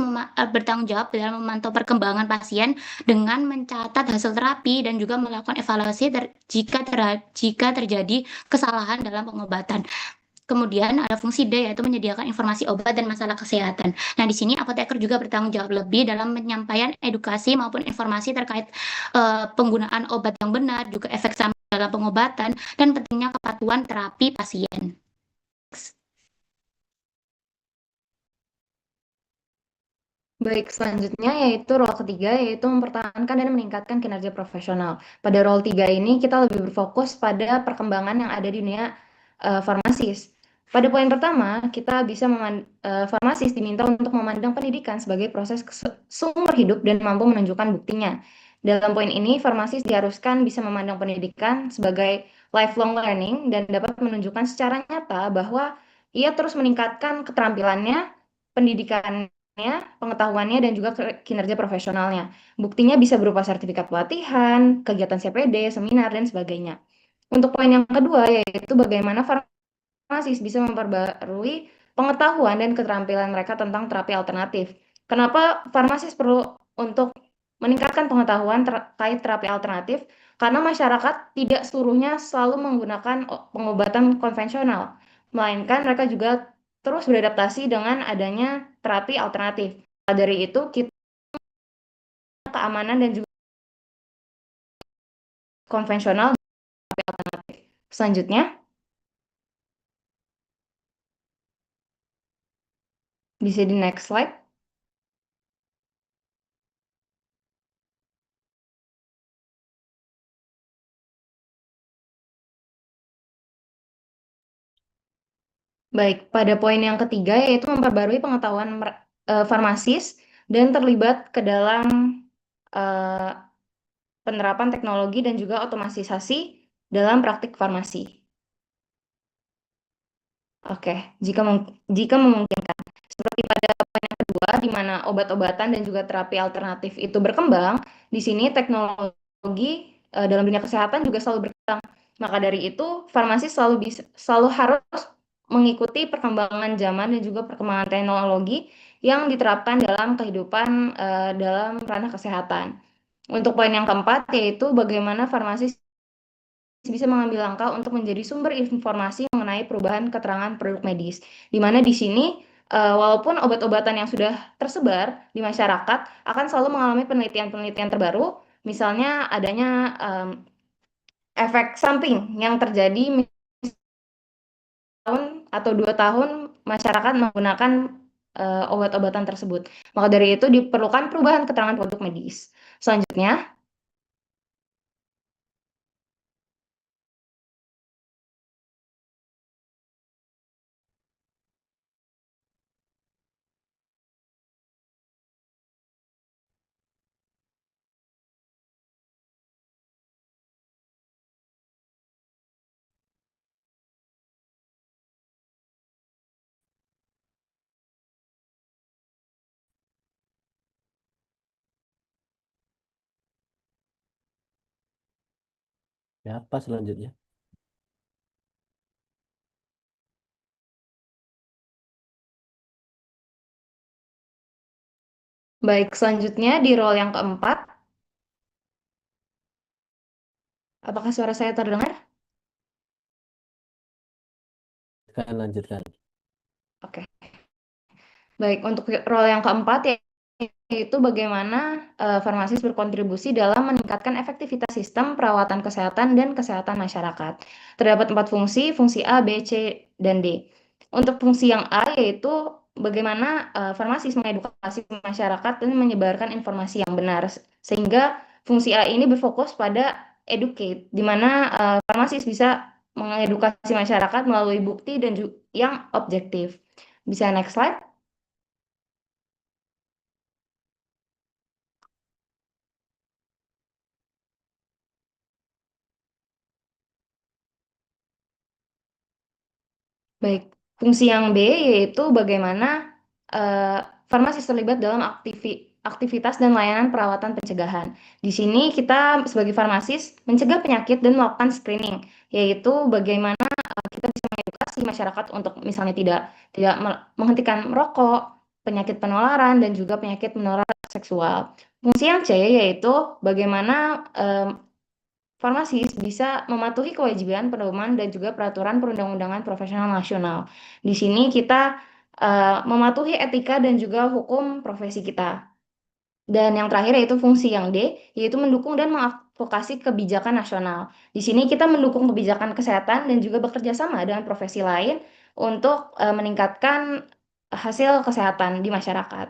bertanggung jawab dalam memantau perkembangan pasien dengan mencatat hasil terapi dan juga melakukan evaluasi jika terjadi kesalahan dalam pengobatan. Kemudian ada fungsi D yaitu menyediakan informasi obat dan masalah kesehatan. Nah, di sini apoteker juga bertanggung jawab lebih dalam penyampaian edukasi maupun informasi terkait penggunaan obat yang benar, juga efek samping dalam pengobatan, dan pentingnya kepatuhan terapi pasien. Baik, selanjutnya yaitu role ketiga, yaitu mempertahankan dan meningkatkan kinerja profesional. Pada role 3 ini kita lebih berfokus pada perkembangan yang ada di dunia farmasis. Pada poin pertama, kita bisa farmasis diminta untuk memandang pendidikan sebagai proses seumur hidup dan mampu menunjukkan buktinya. Dalam poin ini, farmasis diharuskan bisa memandang pendidikan sebagai lifelong learning dan dapat menunjukkan secara nyata bahwa ia terus meningkatkan keterampilannya, pendidikannya, pengetahuannya, dan juga kinerja profesionalnya. Buktinya bisa berupa sertifikat pelatihan, kegiatan CPD, seminar, dan sebagainya. Untuk poin yang kedua, yaitu bagaimana farmasis bisa memperbarui pengetahuan dan keterampilan mereka tentang terapi alternatif. Kenapa farmasis perlu untuk meningkatkan pengetahuan terkait terapi alternatif? Karena masyarakat tidak seluruhnya selalu menggunakan pengobatan konvensional, melainkan mereka juga terus beradaptasi dengan adanya terapi alternatif. Dari itu, kita keamanan dan juga konvensional terapi alternatif. Selanjutnya, bisa di next slide. Baik, pada poin yang ketiga yaitu memperbarui pengetahuan farmasis dan terlibat ke dalam penerapan teknologi dan juga otomatisasi dalam praktik farmasi. Oke, jika memungkinkan. Seperti pada poin yang kedua, di mana obat-obatan dan juga terapi alternatif itu berkembang, di sini teknologi dalam dunia kesehatan juga selalu berkembang. Maka dari itu, farmasi selalu harus mengikuti perkembangan zaman dan juga perkembangan teknologi yang diterapkan dalam kehidupan dalam ranah kesehatan. Untuk poin yang keempat, yaitu bagaimana farmasi bisa mengambil langkah untuk menjadi sumber informasi mengenai perubahan keterangan produk medis. Di mana di sini, walaupun obat-obatan yang sudah tersebar di masyarakat akan selalu mengalami penelitian-penelitian terbaru, misalnya adanya efek samping yang terjadi tahun atau 2 tahun masyarakat menggunakan obat-obatan tersebut. Maka dari itu diperlukan perubahan keterangan produk medis. Selanjutnya, Ya, apa selanjutnya? Baik, selanjutnya di role yang keempat, apakah suara saya terdengar? Lanjutkan. Oke. Baik, untuk role yang keempat yaitu bagaimana farmasis berkontribusi dalam meningkatkan efektivitas sistem perawatan kesehatan dan kesehatan masyarakat. Terdapat 4 fungsi, fungsi A, B, C, dan D. Untuk fungsi yang A yaitu bagaimana farmasis mengedukasi masyarakat dan menyebarkan informasi yang benar. Sehingga fungsi A ini berfokus pada educate, di mana farmasis bisa mengedukasi masyarakat melalui bukti dan yang objektif. Bisa next slide? Baik, fungsi yang B yaitu bagaimana farmasis terlibat dalam aktivitas dan layanan perawatan pencegahan. Di sini kita sebagai farmasis mencegah penyakit dan melakukan screening, yaitu bagaimana kita bisa mengedukasi masyarakat untuk misalnya tidak menghentikan merokok, penyakit penularan dan juga penyakit menular seksual. Fungsi yang C yaitu bagaimana farmasis bisa mematuhi kewajiban pedoman dan juga peraturan perundang-undangan profesional nasional. Di sini kita mematuhi etika dan juga hukum profesi kita. Dan yang terakhir yaitu fungsi yang D, yaitu mendukung dan mengadvokasi kebijakan nasional. Di sini kita mendukung kebijakan kesehatan dan juga bekerja sama dengan profesi lain untuk meningkatkan hasil kesehatan di masyarakat.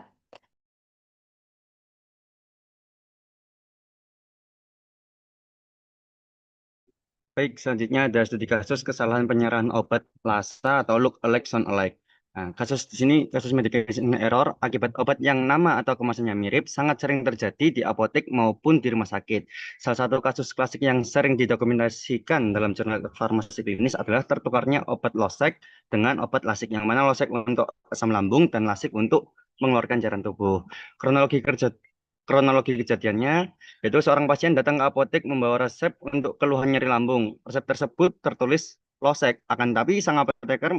Baik, selanjutnya ada studi kasus kesalahan penyerahan obat LASA atau look alike sound alike. Nah, kasus di sini kasus medication error akibat obat yang nama atau kemasannya mirip sangat sering terjadi di apotek maupun di rumah sakit. Salah satu kasus klasik yang sering didokumentasikan dalam jurnal farmasi klinis adalah tertukarnya obat Losec dengan obat Lasik, yang mana Losec untuk asam lambung dan Lasik untuk mengeluarkan cairan tubuh. Kronologi kejadiannya, yaitu seorang pasien datang ke apotek membawa resep untuk keluhan nyeri lambung. Resep tersebut tertulis Losec, akan tapi sang apoteker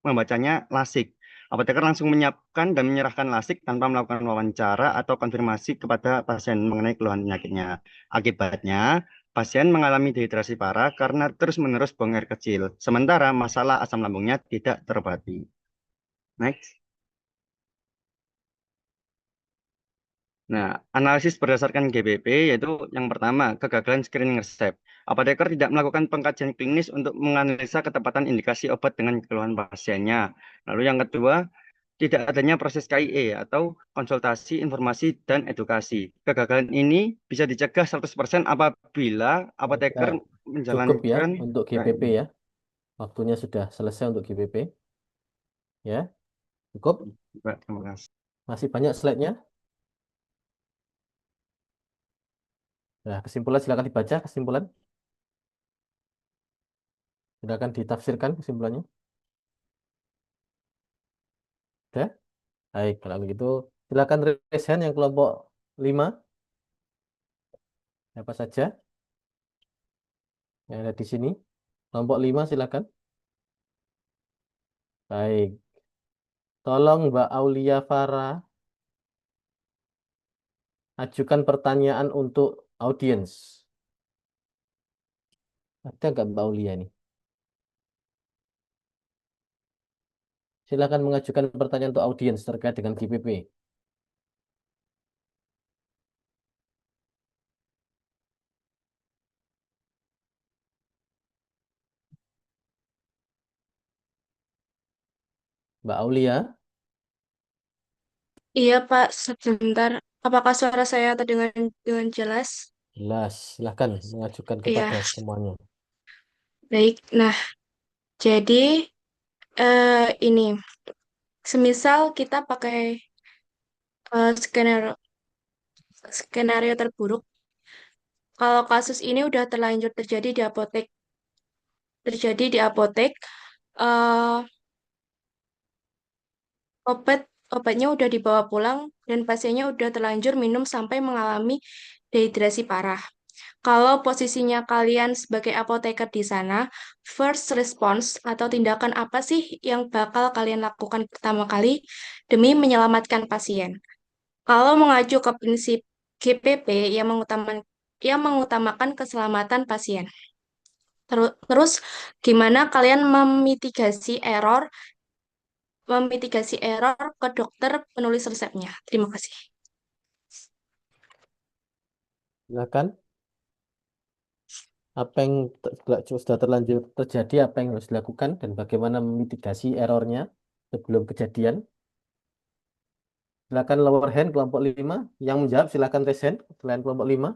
membacanya Lasik. Apoteker langsung menyiapkan dan menyerahkan Lasik tanpa melakukan wawancara atau konfirmasi kepada pasien mengenai keluhan penyakitnya. Akibatnya, pasien mengalami dehidrasi parah karena terus-menerus buang air kecil, sementara masalah asam lambungnya tidak terobati. Next. Nah, analisis berdasarkan GBP yaitu yang pertama, kegagalan screening resep. Apoteker tidak melakukan pengkajian klinis untuk menganalisa ketepatan indikasi obat dengan keluhan pasiennya. Lalu yang kedua, tidak adanya proses KIE atau konsultasi, informasi, dan edukasi. Kegagalan ini bisa dicegah 100% apabila apoteker Cukup ya menjalankan untuk GPP ya. Waktunya sudah selesai untuk GPP. Ya, cukup. Terima kasih. Masih banyak slide-nya. Nah, kesimpulan silakan dibaca kesimpulan. Silakan ditafsirkan kesimpulannya. Sudah? Baik, kalau begitu silakan raise hand yang kelompok 5. Apa saja yang ada di sini? Kelompok 5 silakan. Baik. Tolong Mbak Aulia Farah ajukan pertanyaan untuk audiens. Ada nggak Mbak Aulia nih? Silakan mengajukan pertanyaan untuk audiens terkait dengan GPP. Mbak Aulia, Iya, Pak, sebentar. Apakah suara saya terdengar dengan jelas? jelas. Silakan mengajukan Iya, kepada semuanya. baik. Nah, jadi ini, semisal kita pakai skenario terburuk, kalau kasus ini udah terlanjur terjadi di apotek, eh, obatnya udah dibawa pulang dan pasiennya udah terlanjur minum sampai mengalami dehidrasi parah. Kalau posisinya kalian sebagai apoteker di sana, first response atau tindakan apa sih yang bakal kalian lakukan pertama kali demi menyelamatkan pasien? Kalau mengacu ke prinsip GPP yang mengutamakan keselamatan pasien. Terus gimana kalian memitigasi error ke dokter penulis resepnya? Terima kasih. Silakan. Apa yang sudah terlanjur terjadi, apa yang harus dilakukan, dan bagaimana memitigasi errornya sebelum kejadian? Silakan lower hand kelompok 5. Yang menjawab silakan raise hand selain kelompok 5.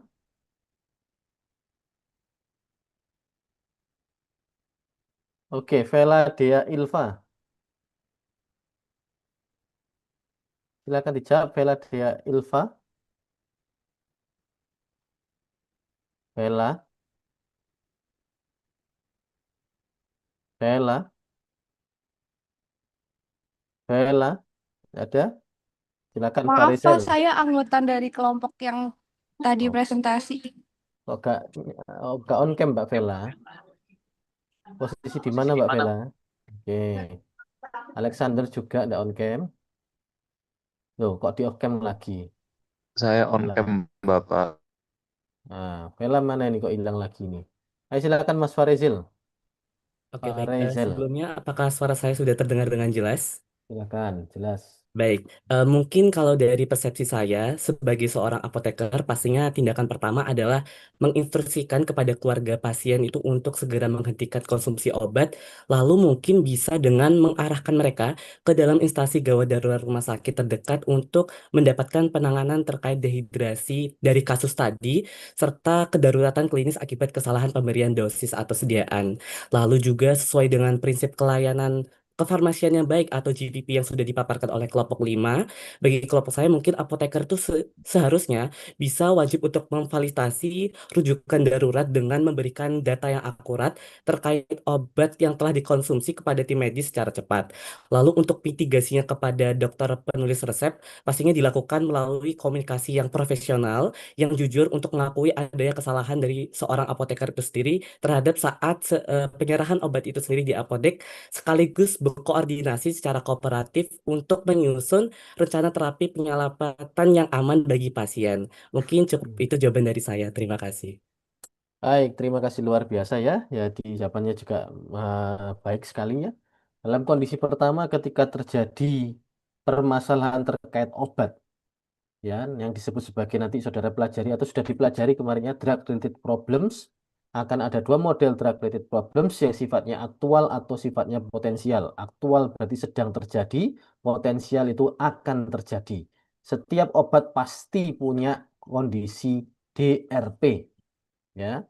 Oke, Vela Dea Ilva. Silakan dijawab Vela Dea Ilva. Vela. Vela. Vela. Ada? Silakan Pak Maaf, Pak, Rizal. saya anggota dari kelompok yang tadi Oh, presentasi. kok gak on cam Mbak Vela? Posisi di mana Mbak Vela? Oke. Alexander juga nggak on cam. Loh, kok di off cam lagi? Saya on Hilang. cam, Bapak. Nah, Vela mana nih kok hilang lagi nih? Ayo silakan Mas Farizil. Oke, Pak baik. Rizal. Sebelumnya, apakah suara saya sudah terdengar dengan jelas? Silakan, jelas. Baik, mungkin kalau dari persepsi saya sebagai seorang apoteker, pastinya tindakan pertama adalah menginstruksikan kepada keluarga pasien itu untuk segera menghentikan konsumsi obat, lalu mungkin bisa dengan mengarahkan mereka ke dalam instansi gawat darurat rumah sakit terdekat untuk mendapatkan penanganan terkait dehidrasi dari kasus tadi, serta kedaruratan klinis akibat kesalahan pemberian dosis atau sediaan. Lalu juga sesuai dengan prinsip kelayanan kefarmasian yang baik atau GPP yang sudah dipaparkan oleh kelompok 5, bagi kelompok saya mungkin apoteker itu seharusnya bisa wajib untuk memvalidasi rujukan darurat dengan memberikan data yang akurat terkait obat yang telah dikonsumsi kepada tim medis secara cepat. Lalu untuk mitigasinya kepada dokter penulis resep, pastinya dilakukan melalui komunikasi yang profesional, yang jujur untuk mengakui adanya kesalahan dari seorang apoteker itu sendiri terhadap saat penyerahan obat itu sendiri di apotek, sekaligus berkoordinasi secara kooperatif untuk menyusun rencana terapi penyelamatan yang aman bagi pasien. Mungkin cukup itu jawaban dari saya. Terima kasih. Baik, terima kasih luar biasa ya. Ya, di jawabannya juga baik sekali ya. Dalam kondisi pertama ketika terjadi permasalahan terkait obat, ya, yang disebut sebagai nanti saudara pelajari atau sudah dipelajari kemarinnya drug related problems, akan ada dua model drug related problems yang sifatnya aktual atau sifatnya potensial. Aktual berarti sedang terjadi, potensial itu akan terjadi. Setiap obat pasti punya kondisi DRP, ya.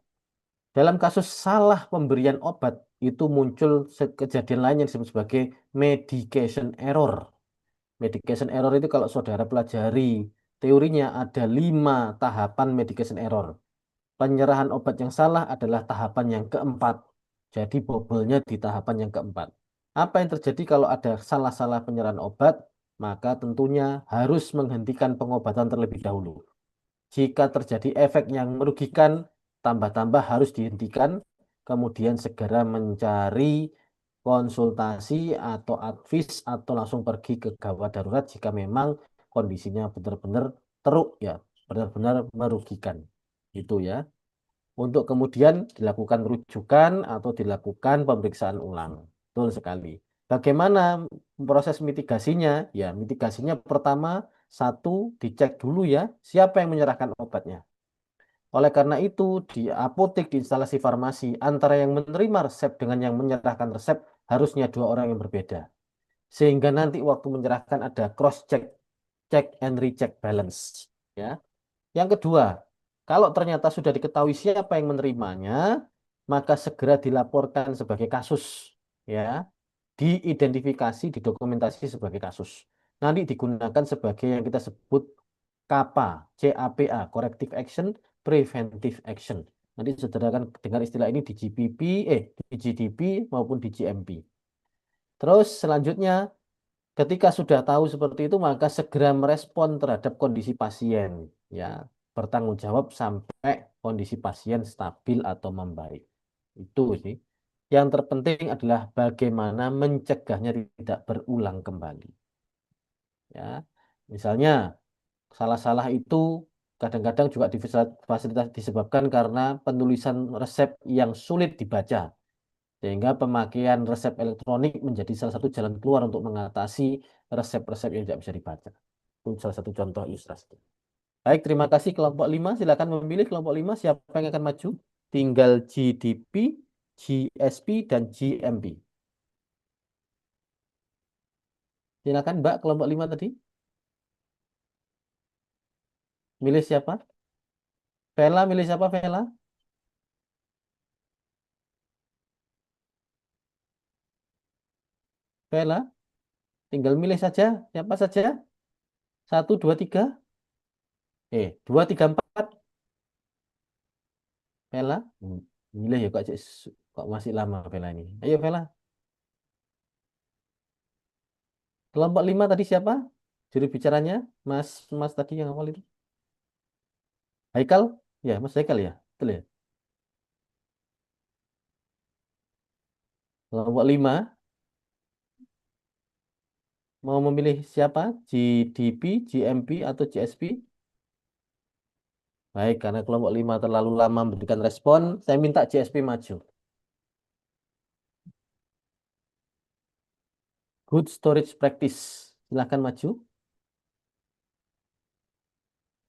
Dalam kasus salah pemberian obat itu muncul kejadian lain yang disebut sebagai medication error. Medication error itu kalau saudara pelajari teorinya ada 5 tahapan medication error. Penyerahan obat yang salah adalah tahapan yang keempat. Jadi bobelnya di tahapan yang keempat. Apa yang terjadi kalau ada salah-salah penyerahan obat? Maka tentunya harus menghentikan pengobatan terlebih dahulu. Jika terjadi efek yang merugikan, tambah-tambah harus dihentikan, kemudian segera mencari konsultasi atau advis atau langsung pergi ke gawat darurat jika memang kondisinya benar-benar teruk ya, benar-benar merugikan. Itu ya. Untuk kemudian dilakukan rujukan atau dilakukan pemeriksaan ulang. Betul sekali. Bagaimana proses mitigasinya? Ya, mitigasinya pertama, satu, dicek dulu ya, siapa yang menyerahkan obatnya. Oleh karena itu, di apotek, di instalasi farmasi, antara yang menerima resep dengan yang menyerahkan resep harusnya dua orang yang berbeda. Sehingga nanti waktu menyerahkan ada cross-check, check and recheck balance. Ya. Yang kedua, kalau ternyata sudah diketahui siapa yang menerimanya, maka segera dilaporkan sebagai kasus. Ya, diidentifikasi, didokumentasi sebagai kasus. Nanti digunakan sebagai yang kita sebut CAPA, CAPA, Corrective Action, Preventive Action. Nanti saudara akan dengar istilah ini di GPP, di GDP maupun di GMP. Terus selanjutnya, ketika sudah tahu seperti itu, maka segera merespon terhadap kondisi pasien. Ya, bertanggung jawab sampai kondisi pasien stabil atau membaik. Itu sih. Yang terpenting adalah bagaimana mencegahnya tidak berulang kembali. Ya, misalnya salah-salah itu kadang-kadang juga fasilitas disebabkan karena penulisan resep yang sulit dibaca, sehingga pemakaian resep elektronik menjadi salah satu jalan keluar untuk mengatasi resep-resep yang tidak bisa dibaca. Itu salah satu contoh ilustrasi. Baik, terima kasih kelompok 5. Silakan memilih kelompok 5 siapa yang akan maju. Tinggal GDP, GSP, dan GMP. Silakan Mbak, kelompok 5 tadi. Milih siapa? Vela, milih siapa Vela? Vela, tinggal milih saja. Siapa saja? 1, 2, 3. 2, 3, 4. Vela, milih ya kok masih lama Vela ini. Ayo Vela. Kelompok 5 tadi siapa? Juru bicaranya? Mas tadi yang awal itu. Haikal? Ya, Mas Haikal ya. Betul ya? Kelompok 5 mau memilih siapa? GDP, GMP, atau GSP? Baik, karena kelompok 5 terlalu lama memberikan respon, saya minta GSP maju. Good storage practice. Silahkan maju.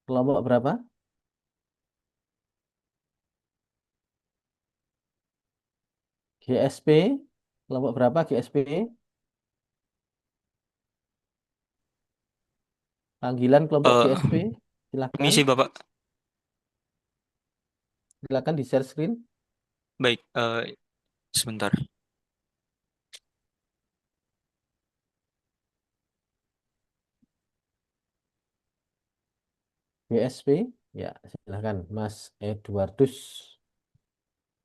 Kelompok berapa? GSP. Kelompok berapa GSP? Panggilan kelompok GSP. Silahkan. Ini sih Bapak. Silakan di share screen. Baik, sebentar. GSP. Ya, silakan Mas Edwardus.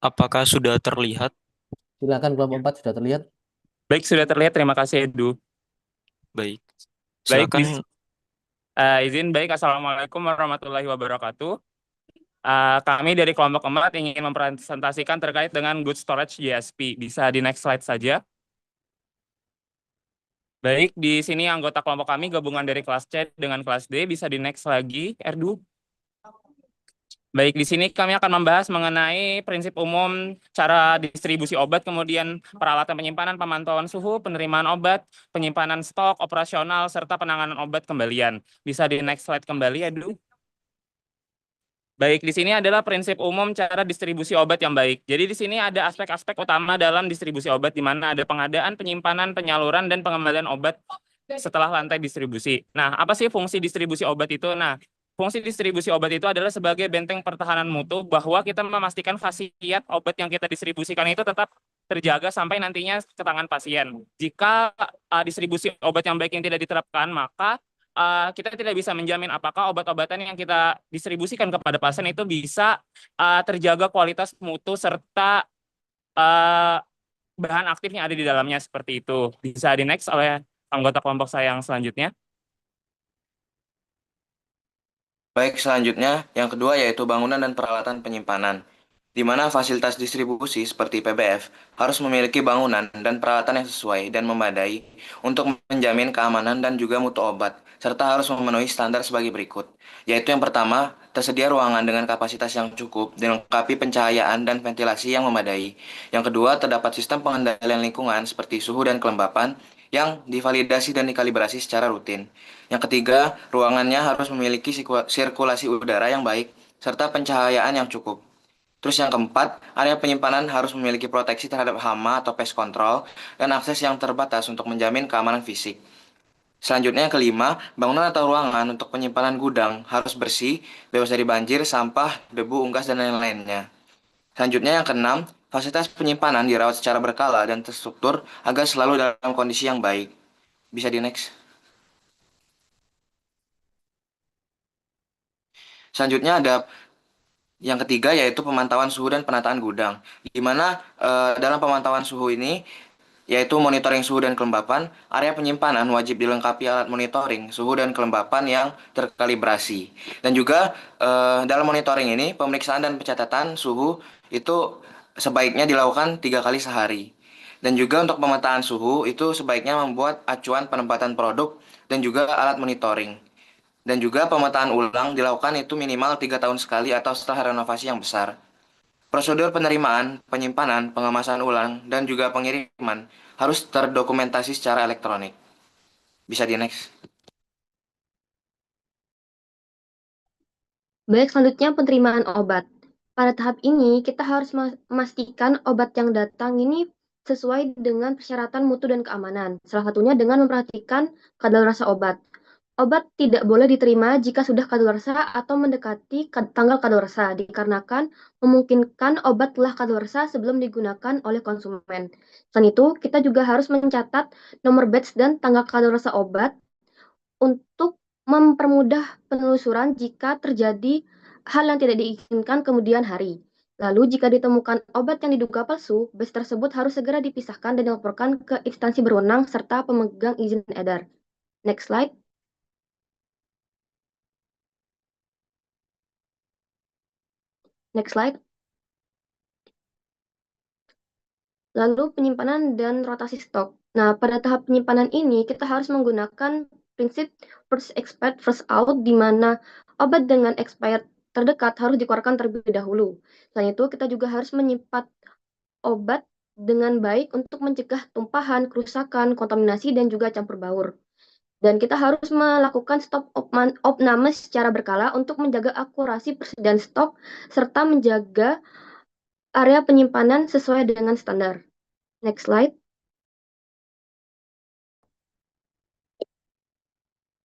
Apakah sudah terlihat? Silakan kelompok 4 sudah terlihat. Baik, sudah terlihat. Terima kasih Edu. Baik. Baik, Silakan. izin baik. Assalamualaikum warahmatullahi wabarakatuh. Kami dari kelompok 4 ingin mempresentasikan terkait dengan good storage GSP. Bisa di next slide saja. Baik, di sini anggota kelompok kami gabungan dari kelas C dengan kelas D. Bisa di next lagi, Erdu. Baik, di sini kami akan membahas mengenai prinsip umum cara distribusi obat, kemudian peralatan penyimpanan, pemantauan suhu, penerimaan obat, penyimpanan stok, operasional, serta penanganan obat kembalian. Bisa di next slide kembali, Edu. Baik, di sini adalah prinsip umum cara distribusi obat yang baik. Jadi di sini ada aspek-aspek utama dalam distribusi obat, di mana ada pengadaan, penyimpanan, penyaluran, dan pengembalian obat setelah lantai distribusi. Nah, apa sih fungsi distribusi obat itu? Nah, fungsi distribusi obat itu adalah sebagai benteng pertahanan mutu, bahwa kita memastikan khasiat obat yang kita distribusikan itu tetap terjaga sampai nantinya ke tangan pasien. Jika distribusi obat yang baik yang tidak diterapkan, maka kita tidak bisa menjamin apakah obat-obatan yang kita distribusikan kepada pasien itu bisa terjaga kualitas mutu serta bahan aktif yang ada di dalamnya, seperti itu. Bisa di next oleh anggota kelompok saya yang selanjutnya. Baik, selanjutnya yang kedua yaitu bangunan dan peralatan penyimpanan, di mana fasilitas distribusi seperti PBF harus memiliki bangunan dan peralatan yang sesuai dan memadai untuk menjamin keamanan dan juga mutu obat, serta harus memenuhi standar sebagai berikut, yaitu yang pertama, tersedia ruangan dengan kapasitas yang cukup, dilengkapi pencahayaan dan ventilasi yang memadai. Yang kedua, terdapat sistem pengendalian lingkungan seperti suhu dan kelembapan yang divalidasi dan dikalibrasi secara rutin. Yang ketiga, ruangannya harus memiliki sirkulasi udara yang baik, serta pencahayaan yang cukup. Terus yang keempat, area penyimpanan harus memiliki proteksi terhadap hama atau pest control, dan akses yang terbatas untuk menjamin keamanan fisik. Selanjutnya yang kelima, bangunan atau ruangan untuk penyimpanan gudang harus bersih, bebas dari banjir, sampah, debu, unggas, dan lain-lainnya. Selanjutnya yang keenam, fasilitas penyimpanan dirawat secara berkala dan terstruktur agar selalu dalam kondisi yang baik. Bisa di next. Selanjutnya ada yang ketiga yaitu pemantauan suhu dan penataan gudang, di mana dalam pemantauan suhu ini yaitu monitoring suhu dan kelembapan. Area penyimpanan wajib dilengkapi alat monitoring suhu dan kelembapan yang terkalibrasi. Dan juga dalam monitoring ini, pemeriksaan dan pencatatan suhu itu sebaiknya dilakukan 3 kali sehari. Dan juga untuk pemetaan suhu itu sebaiknya membuat acuan penempatan produk dan juga alat monitoring. Dan juga pemetaan ulang dilakukan itu minimal 3 tahun sekali atau setelah renovasi yang besar. Prosedur penerimaan, penyimpanan, pengemasan ulang, dan juga pengiriman harus terdokumentasi secara elektronik. Bisa di next. Baik, selanjutnya penerimaan obat. Pada tahap ini, kita harus memastikan obat yang datang ini sesuai dengan persyaratan mutu dan keamanan. Salah satunya dengan memperhatikan kadaluarsa obat. Obat tidak boleh diterima jika sudah kadaluarsa atau mendekati tanggal kadaluarsa, dikarenakan memungkinkan obat telah kadaluarsa sebelum digunakan oleh konsumen. Selain itu, kita juga harus mencatat nomor batch dan tanggal kadaluarsa obat untuk mempermudah penelusuran jika terjadi hal yang tidak diinginkan kemudian hari. Lalu, jika ditemukan obat yang diduga palsu, batch tersebut harus segera dipisahkan dan dilaporkan ke instansi berwenang serta pemegang izin edar. Next slide. Next slide. Lalu penyimpanan dan rotasi stok. Nah, pada tahap penyimpanan ini kita harus menggunakan prinsip first expired first out, di mana obat dengan expired terdekat harus dikeluarkan terlebih dahulu. Selain itu, kita juga harus menyimpan obat dengan baik untuk mencegah tumpahan, kerusakan, kontaminasi, dan juga campur baur. Dan kita harus melakukan stop opname secara berkala untuk menjaga akurasi persediaan stok serta menjaga area penyimpanan sesuai dengan standar. Next slide.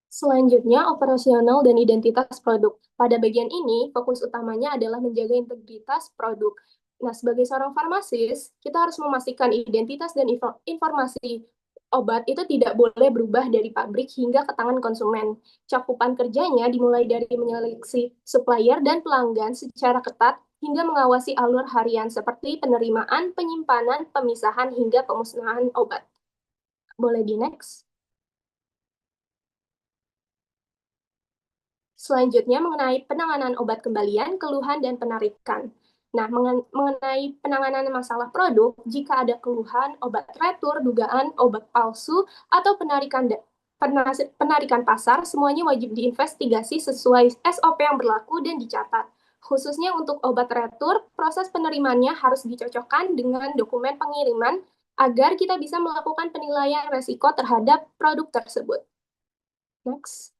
Selanjutnya, operasional dan identitas produk. Pada bagian ini, fokus utamanya adalah menjaga integritas produk. Nah, sebagai seorang farmasis, kita harus memastikan identitas dan informasi obat itu tidak boleh berubah dari pabrik hingga ke tangan konsumen. Cakupan kerjanya dimulai dari menyeleksi supplier dan pelanggan secara ketat hingga mengawasi alur harian seperti penerimaan, penyimpanan, pemisahan, hingga pemusnahan obat. Boleh di next. Selanjutnya mengenai penanganan obat kembalian, keluhan, dan penarikan. Nah, mengenai penanganan masalah produk, jika ada keluhan, obat retur, dugaan obat palsu, atau penarikan pasar, semuanya wajib diinvestigasi sesuai SOP yang berlaku dan dicatat. Khususnya untuk obat retur, proses penerimaannya harus dicocokkan dengan dokumen pengiriman agar kita bisa melakukan penilaian resiko terhadap produk tersebut. Next.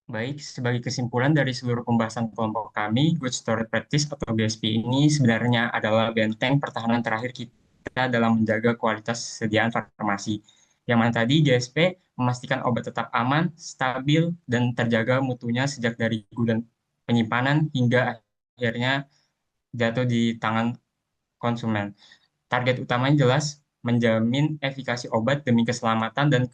Baik, sebagai kesimpulan dari seluruh pembahasan kelompok kami, Good Storage Practice atau GSP ini sebenarnya adalah benteng pertahanan terakhir kita dalam menjaga kualitas sediaan farmasi. Yang mana tadi GSP memastikan obat tetap aman, stabil, dan terjaga mutunya sejak dari gudang penyimpanan hingga akhirnya jatuh di tangan konsumen. Target utamanya jelas menjamin efikasi obat demi keselamatan dan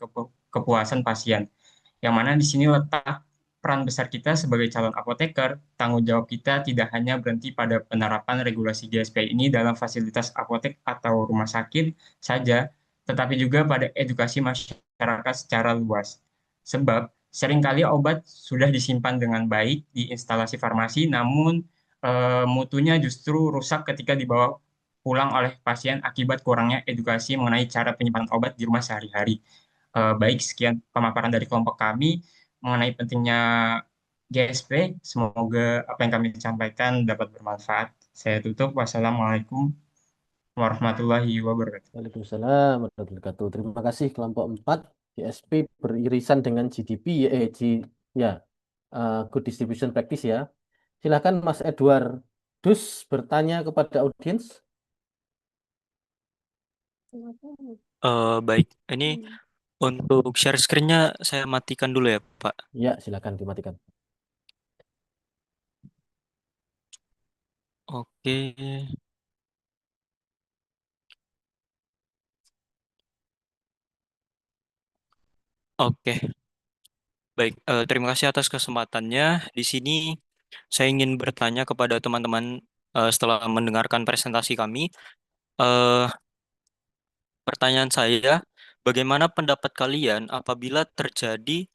kepuasan pasien. Yang mana di sini letak peran besar kita sebagai calon apoteker. Tanggung jawab kita tidak hanya berhenti pada penerapan regulasi GSP ini dalam fasilitas apotek atau rumah sakit saja, tetapi juga pada edukasi masyarakat secara luas. Sebab seringkali obat sudah disimpan dengan baik di instalasi farmasi, namun mutunya justru rusak ketika dibawa pulang oleh pasien akibat kurangnya edukasi mengenai cara penyimpanan obat di rumah sehari-hari. Baik, sekian pemaparan dari kelompok kami mengenai pentingnya GSP. Semoga apa yang kami sampaikan dapat bermanfaat. Saya tutup. Wassalamualaikum warahmatullahi wabarakatuh. Waalaikumsalam warahmatullahi wabarakatuh. Terima kasih kelompok 4. GSP beririsan dengan GDP, Good Distribution Practice ya. Silakan Mas Edward Dus bertanya kepada audiens. Baik, ini untuk share screen-nya saya matikan dulu ya, Pak. Ya, silakan dimatikan. Oke. Oke. Baik, terima kasih atas kesempatannya. Di sini saya ingin bertanya kepada teman-teman setelah mendengarkan presentasi kami. Eh, Pertanyaan saya, bagaimana pendapat kalian apabila terjadi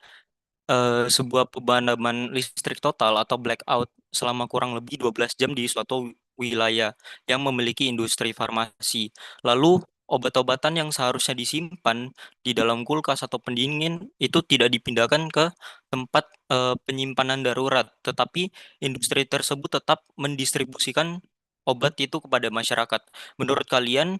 sebuah pemadaman listrik total atau blackout selama kurang lebih 12 jam di suatu wilayah yang memiliki industri farmasi. Lalu obat-obatan yang seharusnya disimpan di dalam kulkas atau pendingin itu tidak dipindahkan ke tempat penyimpanan darurat, tetapi industri tersebut tetap mendistribusikan obat itu kepada masyarakat. Menurut kalian,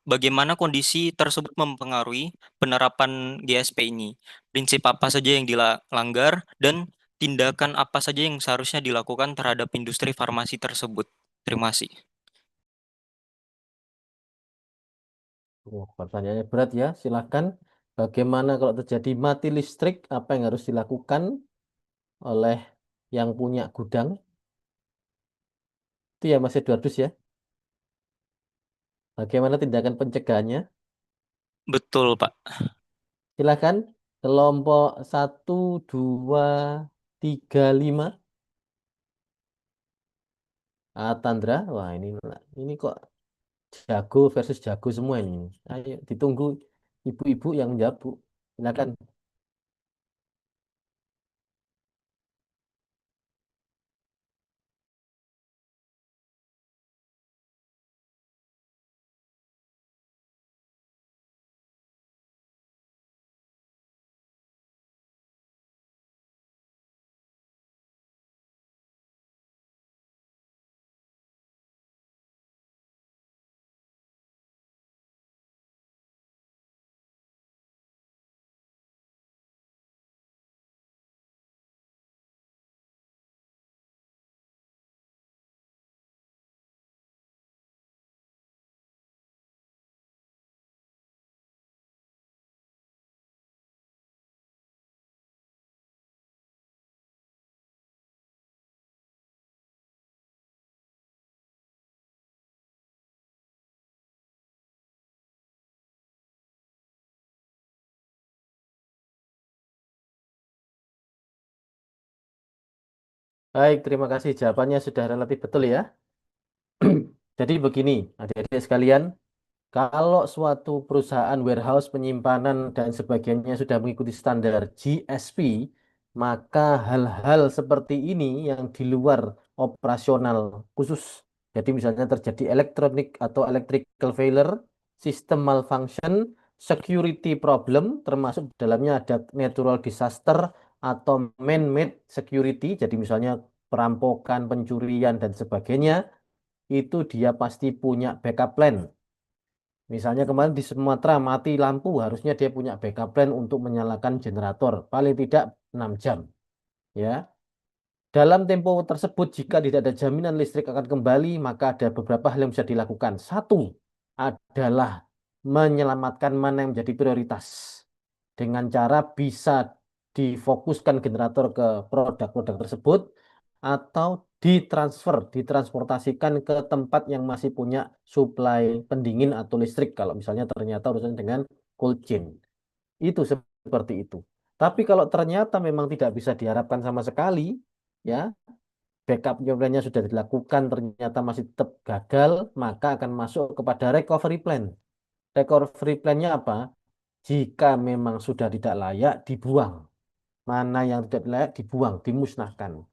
bagaimana kondisi tersebut mempengaruhi penerapan GSP ini? Prinsip apa saja yang dilanggar, dan tindakan apa saja yang seharusnya dilakukan terhadap industri farmasi tersebut? Terima kasih. Oh, pertanyaannya berat ya. Silakan. Bagaimana kalau terjadi mati listrik? Apa yang harus dilakukan oleh yang punya gudang? Itu ya Mas Edwardus ya. Bagaimana tindakan pencegahannya? Betul, Pak. Silakan. Kelompok 1, 2, 3, 5. Tandra. Wah, ini kok jago versus jago semua ini. Ayo ditunggu ibu-ibu yang menjawab, Bu. Silakan. Baik, terima kasih. Jawabannya sudah relatif betul ya. Jadi begini, adik-adik sekalian, kalau suatu perusahaan warehouse penyimpanan dan sebagainya sudah mengikuti standar GSP, maka hal-hal seperti ini yang di luar operasional khusus, jadi misalnya terjadi elektronik atau electrical failure, sistem malfunction, security problem, termasuk di dalamnya ada natural disaster atau man-made security, jadi misalnya perampokan, pencurian, dan sebagainya, itu dia pasti punya backup plan. Misalnya kemarin di Sumatera mati lampu, harusnya dia punya backup plan untuk menyalakan generator, paling tidak 6 jam. Ya, dalam tempo tersebut, jika tidak ada jaminan listrik akan kembali, maka ada beberapa hal yang bisa dilakukan. Satu adalah menyelamatkan mana yang menjadi prioritas. Dengan cara bisa difokuskan generator ke produk-produk tersebut, atau ditransportasikan ke tempat yang masih punya suplai pendingin atau listrik. Kalau misalnya ternyata urusan dengan cold chain. Itu seperti itu. Tapi kalau ternyata memang tidak bisa diharapkan sama sekali, ya, backup plan-nya sudah dilakukan, ternyata masih tetap gagal, maka akan masuk kepada recovery plan. Recovery plan-nya apa? Jika memang sudah tidak layak, dibuang. Mana yang tidak layak, dibuang, dimusnahkan.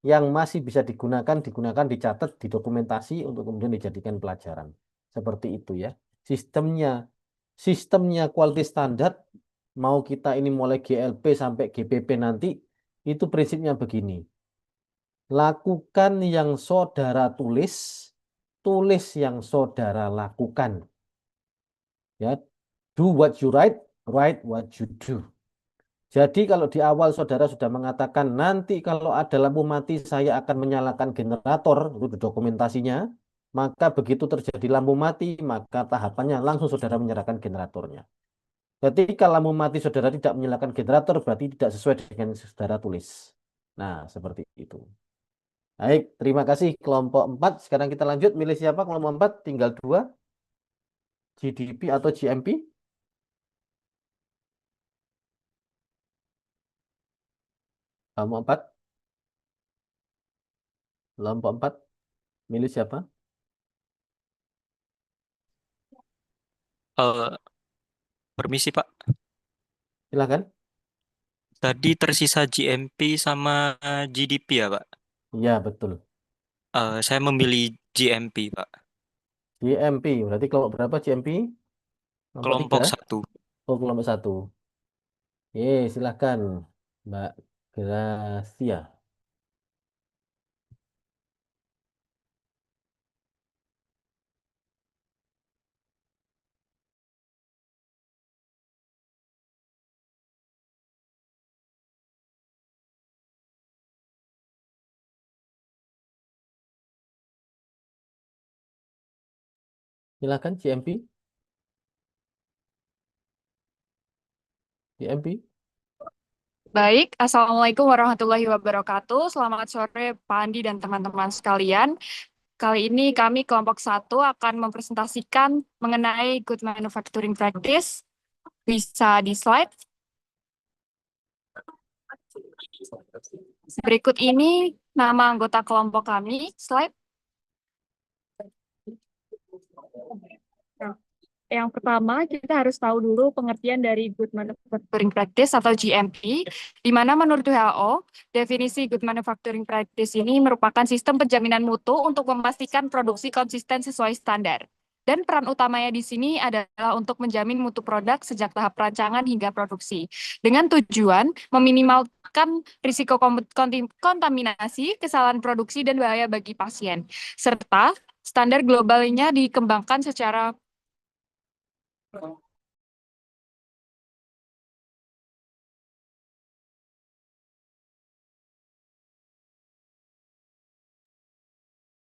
Yang masih bisa digunakan, dicatat, didokumentasi untuk kemudian dijadikan pelajaran. Seperti itu ya. Sistemnya quality standard, mau kita ini mulai GLP sampai GPP nanti, itu prinsipnya begini. Lakukan yang saudara tulis, tulis yang saudara lakukan. Ya, do what you write, write what you do. Jadi kalau di awal saudara sudah mengatakan nanti kalau ada lampu mati saya akan menyalakan generator, itu dokumentasinya, maka begitu terjadi lampu mati, maka tahapannya langsung saudara menyalakan generatornya. Ketika lampu mati saudara tidak menyalakan generator, berarti tidak sesuai dengan yang saudara tulis. Nah, seperti itu. Baik, terima kasih kelompok 4. Sekarang kita lanjut, milih siapa kelompok 4? Tinggal 2. GDP atau GMP? Kelompok 4. Kelompok 4. Milih siapa? Eh, Permisi Pak, Silakan. tadi tersisa GMP sama GDP ya Pak. Iya, betul. Saya memilih GMP Pak. GMP, berarti kelompok berapa GMP? Kelompok Kelompok 3? 1. Oh, kelompok 1. Silakan, Mbak Gracia. Silakan GMP. GMP. Baik, Assalamualaikum warahmatullahi wabarakatuh. Selamat sore Pak Andi dan teman-teman sekalian. Kali ini kami kelompok 1 akan mempresentasikan mengenai Good Manufacturing Practice. Bisa di slide. Berikut ini nama anggota kelompok kami. Slide. Yang pertama, kita harus tahu dulu pengertian dari Good Manufacturing Practice atau GMP, di mana menurut WHO, definisi Good Manufacturing Practice ini merupakan sistem penjaminan mutu untuk memastikan produksi konsisten sesuai standar. Dan peran utamanya di sini adalah untuk menjamin mutu produk sejak tahap perancangan hingga produksi, dengan tujuan meminimalkan risiko kontaminasi, kesalahan produksi, dan bahaya bagi pasien. Serta standar globalnya dikembangkan secara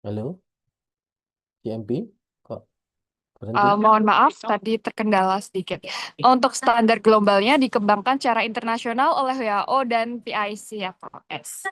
Halo, GMP. Kok berhenti? mohon maaf, tadi terkendala sedikit. Untuk standar globalnya dikembangkan secara internasional oleh WHO dan PICFOS.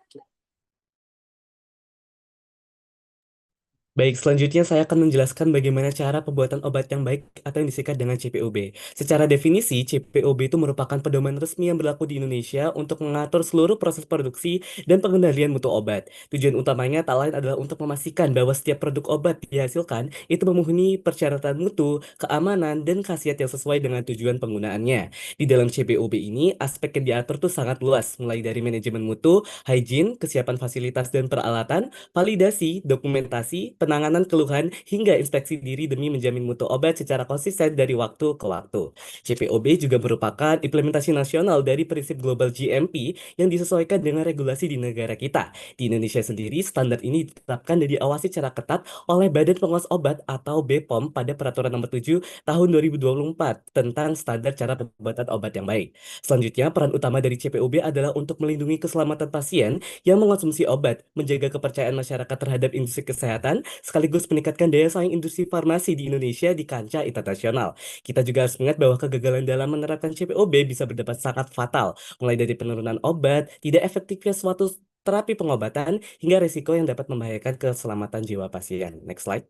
Baik, selanjutnya saya akan menjelaskan bagaimana cara pembuatan obat yang baik atau yang disingkat dengan CPOB. Secara definisi, CPOB itu merupakan pedoman resmi yang berlaku di Indonesia untuk mengatur seluruh proses produksi dan pengendalian mutu obat. Tujuan utamanya tak lain adalah untuk memastikan bahwa setiap produk obat dihasilkan itu memenuhi persyaratan mutu, keamanan, dan khasiat yang sesuai dengan tujuan penggunaannya. Di dalam CPOB ini, aspek yang diatur tuh sangat luas, mulai dari manajemen mutu, hygiene, kesiapan fasilitas dan peralatan, validasi, dokumentasi, penanganan keluhan, hingga inspeksi diri demi menjamin mutu obat secara konsisten dari waktu ke waktu. CPOB juga merupakan implementasi nasional dari prinsip global GMP yang disesuaikan dengan regulasi di negara kita. Di Indonesia sendiri, standar ini ditetapkan dan diawasi secara ketat oleh Badan Pengawas Obat atau BPOM pada Peraturan Nomor 7 Tahun 2024 tentang standar cara pembuatan obat yang baik. Selanjutnya, peran utama dari CPOB adalah untuk melindungi keselamatan pasien yang mengonsumsi obat, menjaga kepercayaan masyarakat terhadap industri kesehatan, sekaligus meningkatkan daya saing industri farmasi di Indonesia di kancah internasional. Kita juga harus mengingat bahwa kegagalan dalam menerapkan CPOB bisa berdampak sangat fatal, mulai dari penurunan obat, tidak efektifnya suatu terapi pengobatan, hingga risiko yang dapat membahayakan keselamatan jiwa pasien. Next slide.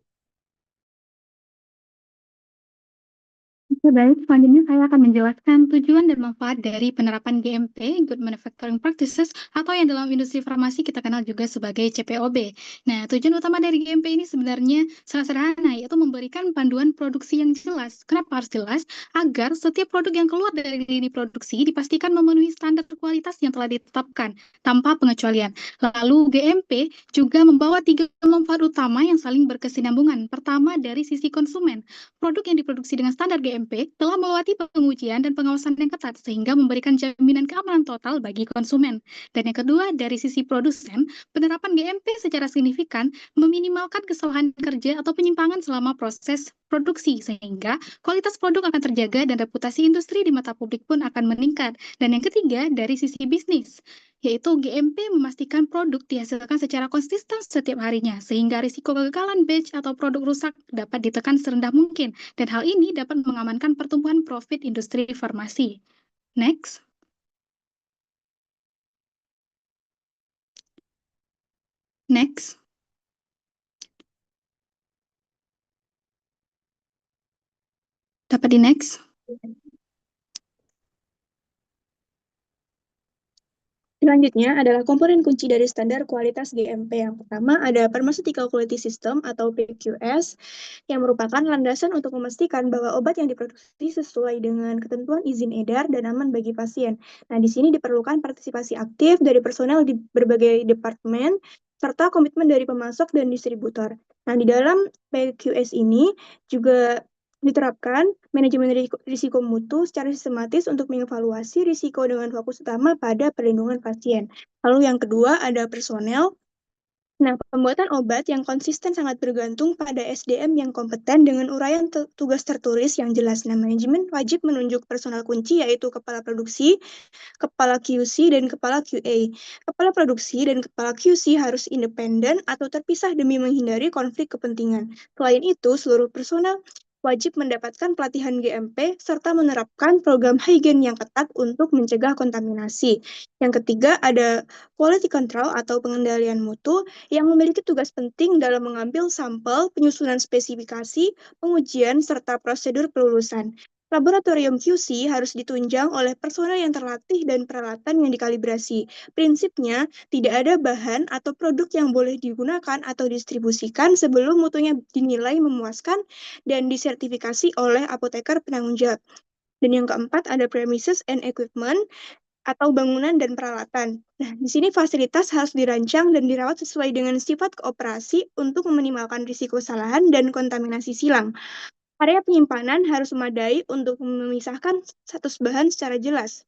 Oke, baik. Selanjutnya saya akan menjelaskan tujuan dan manfaat dari penerapan GMP, Good Manufacturing Practices, atau yang dalam industri farmasi kita kenal juga sebagai CPOB. Nah, tujuan utama dari GMP ini sebenarnya sangat sederhana, yaitu memberikan panduan produksi yang jelas. Kenapa harus jelas? Agar setiap produk yang keluar dari lini produksi dipastikan memenuhi standar kualitas yang telah ditetapkan, tanpa pengecualian. Lalu GMP juga membawa 3 manfaat utama yang saling berkesinambungan. Pertama, dari sisi konsumen. Produk yang diproduksi dengan standar GMP telah melewati pengujian dan pengawasan yang ketat sehingga memberikan jaminan keamanan total bagi konsumen. Dan yang kedua, dari sisi produsen, penerapan GMP secara signifikan meminimalkan kesalahan kerja atau penyimpangan selama proses produksi sehingga kualitas produk akan terjaga dan reputasi industri di mata publik pun akan meningkat. Dan yang ketiga, dari sisi bisnis, yaitu GMP memastikan produk dihasilkan secara konsisten setiap harinya, sehingga risiko kegagalan batch atau produk rusak dapat ditekan serendah mungkin, dan hal ini dapat mengamankan pertumbuhan profit industri farmasi. Next. Next. Dapat di next. Selanjutnya adalah komponen kunci dari standar kualitas GMP. Yang pertama ada Pharmaceutical Quality System atau PQS, yang merupakan landasan untuk memastikan bahwa obat yang diproduksi sesuai dengan ketentuan izin edar dan aman bagi pasien. Nah, di sini diperlukan partisipasi aktif dari personel di berbagai departemen, serta komitmen dari pemasok dan distributor. Nah, di dalam PQS ini juga diterapkan manajemen risiko mutu secara sistematis untuk mengevaluasi risiko dengan fokus utama pada perlindungan pasien. Lalu yang kedua ada personel. Nah, pembuatan obat yang konsisten sangat bergantung pada SDM yang kompeten dengan uraian tugas tertulis yang jelas. Nah, manajemen wajib menunjuk personal kunci yaitu kepala produksi, kepala QC, dan kepala QA. Kepala produksi dan kepala QC harus independen atau terpisah demi menghindari konflik kepentingan. Selain itu, seluruh personel wajib mendapatkan pelatihan GMP serta menerapkan program hygiene yang ketat untuk mencegah kontaminasi. Yang ketiga ada quality control atau pengendalian mutu yang memiliki tugas penting dalam mengambil sampel, penyusunan spesifikasi, pengujian, serta prosedur pelulusan. Laboratorium QC harus ditunjang oleh personel yang terlatih dan peralatan yang dikalibrasi. Prinsipnya, tidak ada bahan atau produk yang boleh digunakan atau distribusikan sebelum mutunya dinilai memuaskan dan disertifikasi oleh apoteker penanggung jawab. Dan yang keempat ada premises and equipment atau bangunan dan peralatan. Nah, di sini fasilitas harus dirancang dan dirawat sesuai dengan sifat kooperasi untuk meminimalkan risiko kesalahan dan kontaminasi silang. Area penyimpanan harus memadai untuk memisahkan status bahan secara jelas.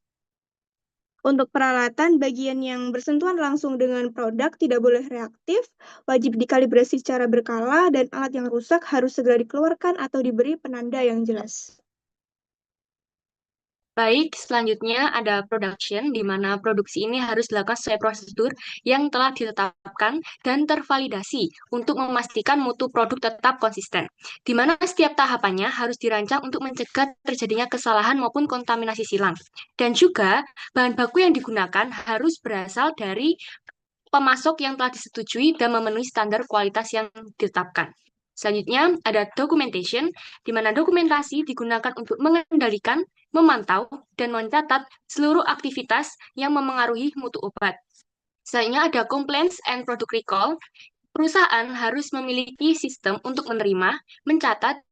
Untuk peralatan, bagian yang bersentuhan langsung dengan produk tidak boleh reaktif, wajib dikalibrasi secara berkala, dan alat yang rusak harus segera dikeluarkan atau diberi penanda yang jelas. Baik, selanjutnya ada production, di mana produksi ini harus dilakukan sesuai prosedur yang telah ditetapkan dan tervalidasi untuk memastikan mutu produk tetap konsisten, di mana setiap tahapannya harus dirancang untuk mencegah terjadinya kesalahan maupun kontaminasi silang. Dan juga, bahan baku yang digunakan harus berasal dari pemasok yang telah disetujui dan memenuhi standar kualitas yang ditetapkan. Selanjutnya, ada documentation, di mana dokumentasi digunakan untuk mengendalikan, memantau, dan mencatat seluruh aktivitas yang memengaruhi mutu obat. Selanjutnya ada complaints and product recall. Perusahaan harus memiliki sistem untuk menerima, mencatat,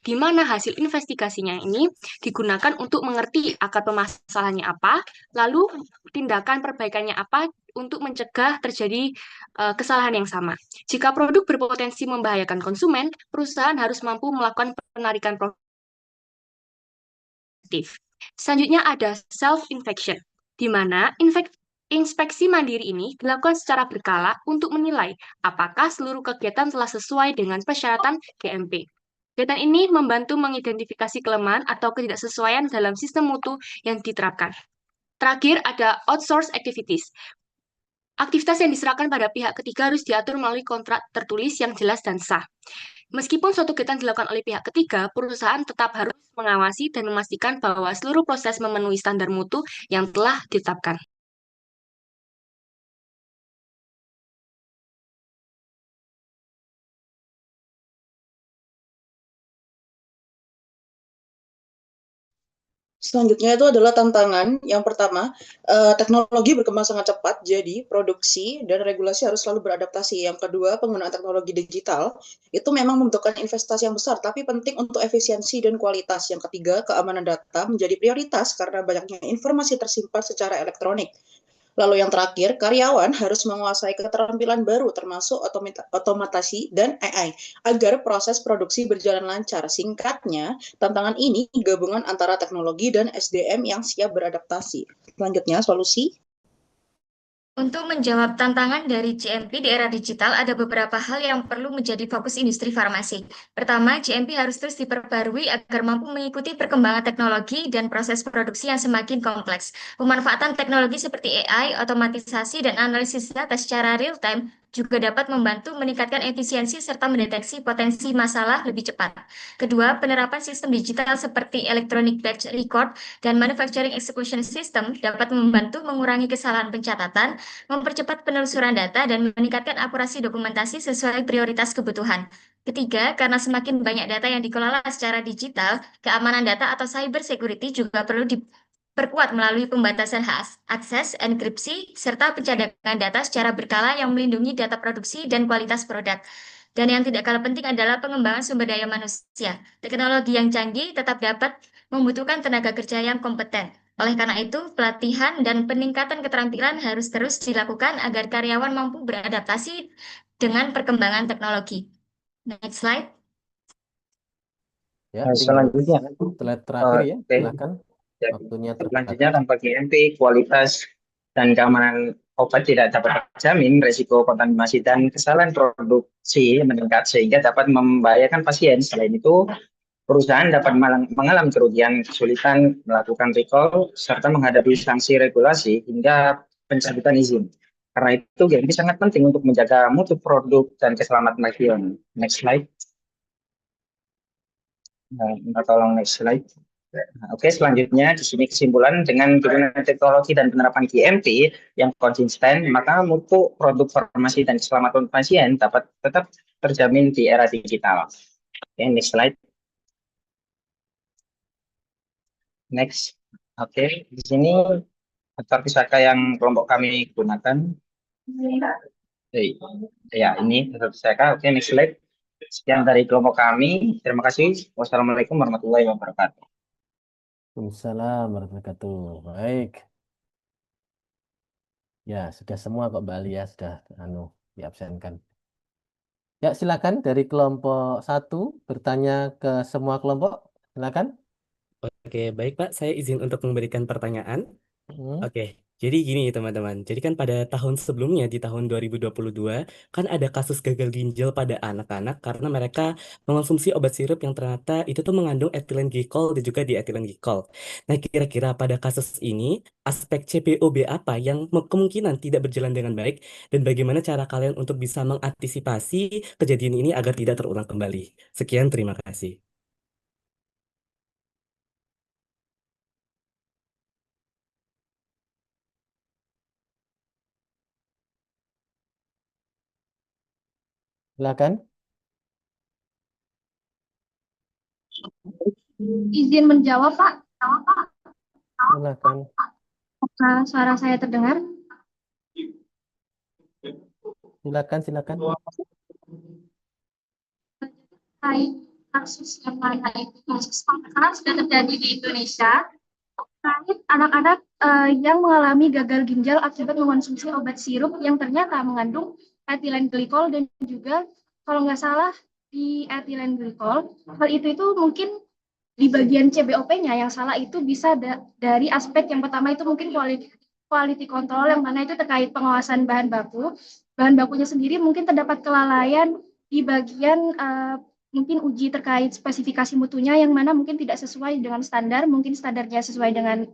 di mana hasil investigasinya ini digunakan untuk mengerti akar permasalahannya apa, lalu tindakan perbaikannya apa untuk mencegah terjadi kesalahan yang sama. Jika produk berpotensi membahayakan konsumen, perusahaan harus mampu melakukan penarikan produktif. Selanjutnya ada self-infection, di mana inspeksi mandiri ini dilakukan secara berkala untuk menilai apakah seluruh kegiatan telah sesuai dengan persyaratan GMP. Kegiatan ini membantu mengidentifikasi kelemahan atau ketidaksesuaian dalam sistem mutu yang diterapkan. Terakhir, ada outsource activities. Aktivitas yang diserahkan pada pihak ketiga harus diatur melalui kontrak tertulis yang jelas dan sah. Meskipun suatu kegiatan dilakukan oleh pihak ketiga, perusahaan tetap harus mengawasi dan memastikan bahwa seluruh proses memenuhi standar mutu yang telah ditetapkan. Selanjutnya itu adalah tantangan. Yang pertama, teknologi berkembang sangat cepat, jadi produksi dan regulasi harus selalu beradaptasi. Yang kedua, penggunaan teknologi digital itu memang membutuhkan investasi yang besar, tapi penting untuk efisiensi dan kualitas. Yang ketiga, keamanan data menjadi prioritas karena banyaknya informasi tersimpan secara elektronik. Lalu yang terakhir, karyawan harus menguasai keterampilan baru termasuk otomatasi dan AI agar proses produksi berjalan lancar. Singkatnya, tantangan ini gabungan antara teknologi dan SDM yang siap beradaptasi. Selanjutnya, solusi. Untuk menjawab tantangan dari GMP di era digital, ada beberapa hal yang perlu menjadi fokus industri farmasi. Pertama, GMP harus terus diperbarui agar mampu mengikuti perkembangan teknologi dan proses produksi yang semakin kompleks. Pemanfaatan teknologi seperti AI, otomatisasi, dan analisis data secara real-time juga dapat membantu meningkatkan efisiensi serta mendeteksi potensi masalah lebih cepat. Kedua, penerapan sistem digital seperti electronic batch record dan manufacturing execution system dapat membantu mengurangi kesalahan pencatatan, mempercepat penelusuran data, dan meningkatkan akurasi dokumentasi sesuai prioritas kebutuhan. Ketiga, karena semakin banyak data yang dikelola secara digital, keamanan data atau cyber security juga perlu perkuat melalui pembatasan hak akses, enkripsi, serta pencadangan data secara berkala yang melindungi data produksi dan kualitas produk. Dan yang tidak kalah penting adalah pengembangan sumber daya manusia. Teknologi yang canggih tetap dapat membutuhkan tenaga kerja yang kompeten. Oleh karena itu, pelatihan dan peningkatan keterampilan harus terus dilakukan agar karyawan mampu beradaptasi dengan perkembangan teknologi. Next slide. Ya, tinggal Selanjutnya, slide terakhir ya, oke. silakan. Jadi, Waktunya selanjutnya terbatas. tanpa GMP, kualitas dan keamanan obat tidak dapat terjamin, risiko kontaminasi dan kesalahan produksi meningkat sehingga dapat membahayakan pasien. Selain itu, perusahaan dapat mengalami kerugian, kesulitan melakukan recall, serta menghadapi sanksi regulasi hingga pencabutan izin. Karena itu, GMP sangat penting untuk menjaga mutu produk dan keselamatan pasien. Next slide. Nah, minta tolong next slide. Oke, selanjutnya di sini kesimpulan dengan dukungan teknologi dan penerapan GMP yang konsisten, maka mutu produk farmasi dan keselamatan pasien dapat tetap terjamin di era digital. Oke, next slide. Next. Oke, di sini daftar pusaka yang kelompok kami gunakan. Ya, ini daftar pusaka. Oke, next slide. Sekian dari kelompok kami. Terima kasih. Wassalamualaikum warahmatullahi wabarakatuh. Waalaikumsalam warahmatullahi wabarakatuh. Baik. Ya, sudah semua kok Mbak Alia, sudah diabsenkan. Ya, silakan dari kelompok 1 bertanya ke semua kelompok. Silakan. Oke, baik Pak, saya izin untuk memberikan pertanyaan. Oke, jadi gini teman-teman. Jadi kan pada tahun sebelumnya di tahun 2022 kan ada kasus gagal ginjal pada anak-anak karena mereka mengonsumsi obat sirup yang ternyata itu tuh mengandung etilen glikol dan juga dietilen glikol. Nah, kira-kira pada kasus ini aspek CPOB apa yang kemungkinan tidak berjalan dengan baik dan bagaimana cara kalian untuk bisa mengantisipasi kejadian ini agar tidak terulang kembali? Sekian, terima kasih. Silakan. Izin menjawab, Pak. Silakan. Apakah suara saya terdengar? Silakan. Terkait kasus yang mana itu kasus pemakaran sudah terjadi di Indonesia terkait anak-anak yang mengalami gagal ginjal akibat mengonsumsi obat sirup yang ternyata mengandung etilen glikol dan juga kalau nggak salah di etilen glikol hal itu mungkin di bagian CBOP-nya yang salah itu bisa dari aspek yang pertama itu mungkin quality control yang mana itu terkait pengawasan bahan bakunya sendiri mungkin terdapat kelalaian di bagian mungkin uji terkait spesifikasi mutunya yang mana mungkin tidak sesuai dengan standar, mungkin standarnya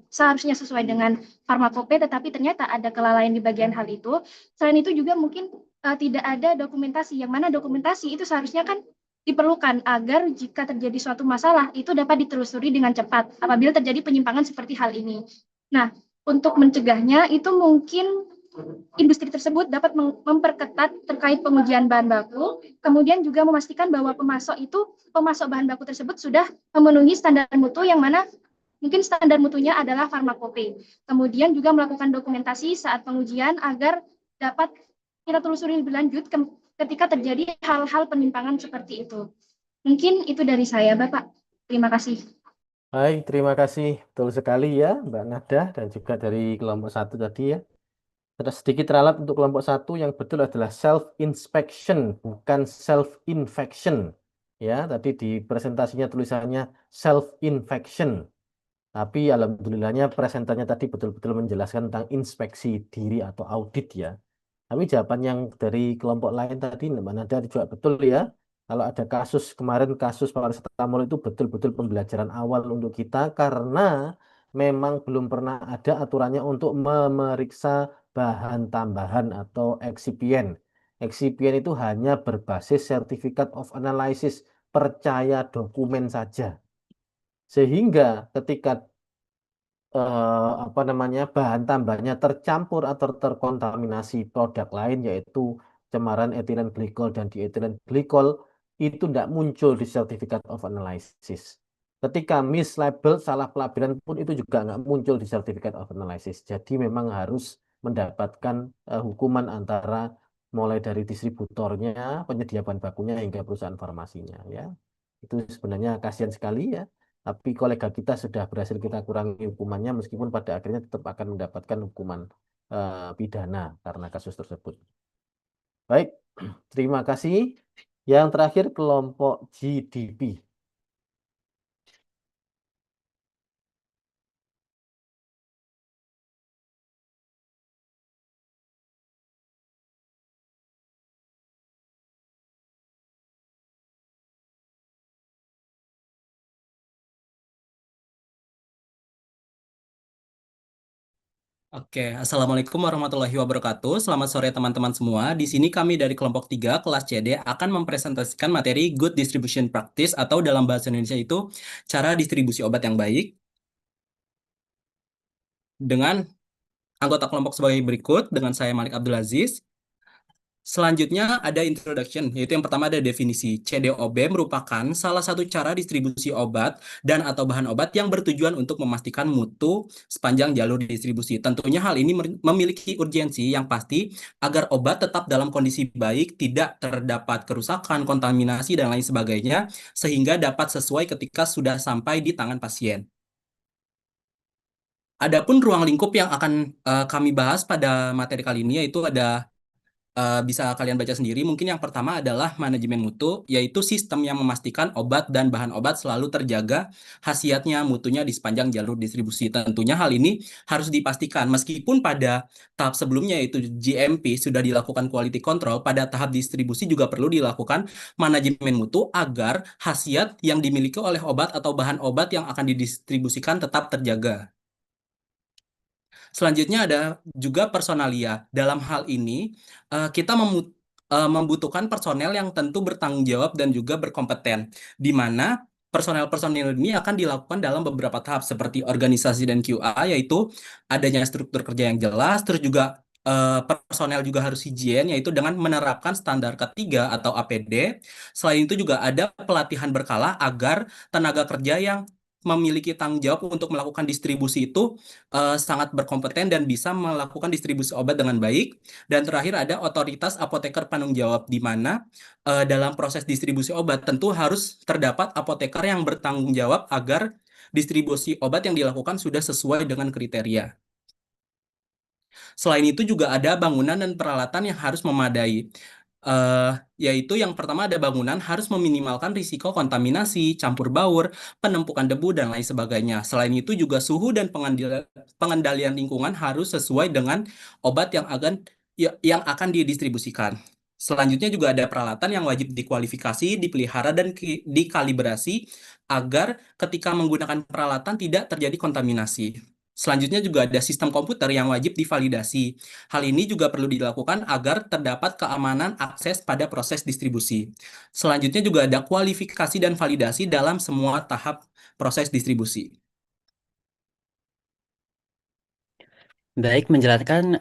seharusnya sesuai dengan farmakope, tetapi ternyata ada kelalaian di bagian hal itu. Selain itu juga mungkin tidak ada dokumentasi, yang mana dokumentasi itu seharusnya kan diperlukan agar jika terjadi suatu masalah itu dapat ditelusuri dengan cepat apabila terjadi penyimpangan seperti hal ini. Nah, untuk mencegahnya itu mungkin industri tersebut dapat memperketat terkait pengujian bahan baku, kemudian juga memastikan bahwa pemasok bahan baku tersebut sudah memenuhi standar mutu yang mana mungkin standar mutunya adalah farmakope. Kemudian juga melakukan dokumentasi saat pengujian agar dapat kita telusuri lebih lanjut ketika terjadi hal-hal penyimpangan seperti itu. Mungkin itu dari saya, Bapak. Terima kasih. Baik, terima kasih. Betul sekali ya, Mbak Nada dan juga dari kelompok 1 tadi ya. Sedikit ralat untuk kelompok 1 yang betul adalah self-inspection, bukan self-infection. Ya, tadi di presentasinya tulisannya self-infection. Tapi alhamdulillahnya presenternya tadi betul-betul menjelaskan tentang inspeksi diri atau audit ya. Tapi jawaban yang dari kelompok lain tadi, Mbak Nada juga betul ya. Kalau ada kasus kemarin, kasus paracetamol itu betul-betul pembelajaran awal untuk kita karena memang belum pernah ada aturannya untuk memeriksa bahan tambahan atau eksipien. Eksipien itu hanya berbasis Certificate of Analysis, percaya dokumen saja. Sehingga ketika bahan tambahnya tercampur atau terkontaminasi produk lain yaitu cemaran etilen glikol dan dietilen glikol itu tidak muncul di Certificate of Analysis. Ketika mislabel, salah pelabelan pun itu juga nggak muncul di Certificate of Analysis. Jadi memang harus mendapatkan hukuman antara mulai dari distributornya, penyedia bahan bakunya hingga perusahaan farmasinya ya. Itu sebenarnya kasihan sekali ya. Tapi kolega kita sudah berhasil kita kurangi hukumannya meskipun pada akhirnya tetap akan mendapatkan hukuman pidana karena kasus tersebut. Baik, terima kasih. Yang terakhir kelompok GDP. Oke, Assalamualaikum warahmatullahi wabarakatuh. Selamat sore teman-teman semua. Di sini kami dari kelompok 3 kelas CD akan mempresentasikan materi Good Distribution Practice atau dalam bahasa Indonesia itu cara distribusi obat yang baik dengan anggota kelompok sebagai berikut dengan saya Malik Abdul Aziz. Selanjutnya ada introduction, yaitu yang pertama ada definisi. CDOB merupakan salah satu cara distribusi obat dan atau bahan obat yang bertujuan untuk memastikan mutu sepanjang jalur distribusi. Tentunya hal ini memiliki urgensi yang pasti agar obat tetap dalam kondisi baik, tidak terdapat kerusakan, kontaminasi, dan lain sebagainya, sehingga dapat sesuai ketika sudah sampai di tangan pasien. Adapun ruang lingkup yang akan kami bahas pada materi kali ini yaitu ada bisa kalian baca sendiri. Mungkin yang pertama adalah manajemen mutu, yaitu sistem yang memastikan obat dan bahan obat selalu terjaga khasiatnya, mutunya di sepanjang jalur distribusi. Tentunya hal ini harus dipastikan meskipun pada tahap sebelumnya yaitu GMP sudah dilakukan quality control, pada tahap distribusi juga perlu dilakukan manajemen mutu agar khasiat yang dimiliki oleh obat atau bahan obat yang akan didistribusikan tetap terjaga. Selanjutnya ada juga personalia. Dalam hal ini, kita membutuhkan personel yang tentu bertanggung jawab dan juga berkompeten, di mana personel-personel ini akan dilakukan dalam beberapa tahap seperti organisasi dan QA, yaitu adanya struktur kerja yang jelas, terus juga personel juga harus higien, yaitu dengan menerapkan standar ketiga atau APD. Selain itu juga ada pelatihan berkala agar tenaga kerja yang memiliki tanggung jawab untuk melakukan distribusi itu sangat berkompeten dan bisa melakukan distribusi obat dengan baik. Dan terakhir ada otoritas apoteker penanggung jawab, di mana dalam proses distribusi obat tentu harus terdapat apoteker yang bertanggung jawab agar distribusi obat yang dilakukan sudah sesuai dengan kriteria. Selain itu juga ada bangunan dan peralatan yang harus memadai. Yaitu yang pertama ada bangunan harus meminimalkan risiko kontaminasi, campur baur, penumpukan debu, dan lain sebagainya. Selain itu juga suhu dan pengendalian lingkungan harus sesuai dengan obat yang akan didistribusikan. Selanjutnya juga ada peralatan yang wajib dikualifikasi, dipelihara, dan dikalibrasi agar ketika menggunakan peralatan tidak terjadi kontaminasi. Selanjutnya juga ada sistem komputer yang wajib divalidasi. Hal ini juga perlu dilakukan agar terdapat keamanan akses pada proses distribusi. Selanjutnya juga ada kualifikasi dan validasi dalam semua tahap proses distribusi. Baik, menjelaskan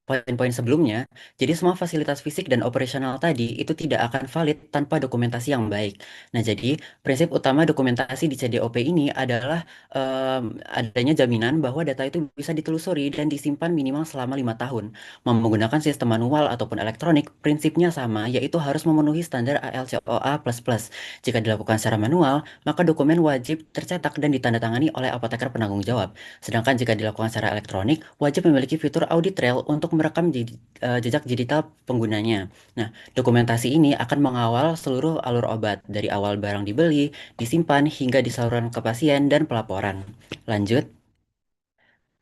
poin-poin sebelumnya, jadi semua fasilitas fisik dan operasional tadi itu tidak akan valid tanpa dokumentasi yang baik. Nah, jadi prinsip utama dokumentasi di CDOP ini adalah adanya jaminan bahwa data itu bisa ditelusuri dan disimpan minimal selama 5 tahun. Menggunakan sistem manual ataupun elektronik, prinsipnya sama, yaitu harus memenuhi standar ALCOA++. Jika dilakukan secara manual, maka dokumen wajib tercetak dan ditandatangani oleh apoteker penanggung jawab. Sedangkan jika dilakukan secara elektronik, wajib memiliki fitur audit trail untuk merekam jejak digital penggunanya. Nah, dokumentasi ini akan mengawal seluruh alur obat, dari awal barang dibeli, disimpan, hingga disalurkan ke pasien dan pelaporan. Lanjut.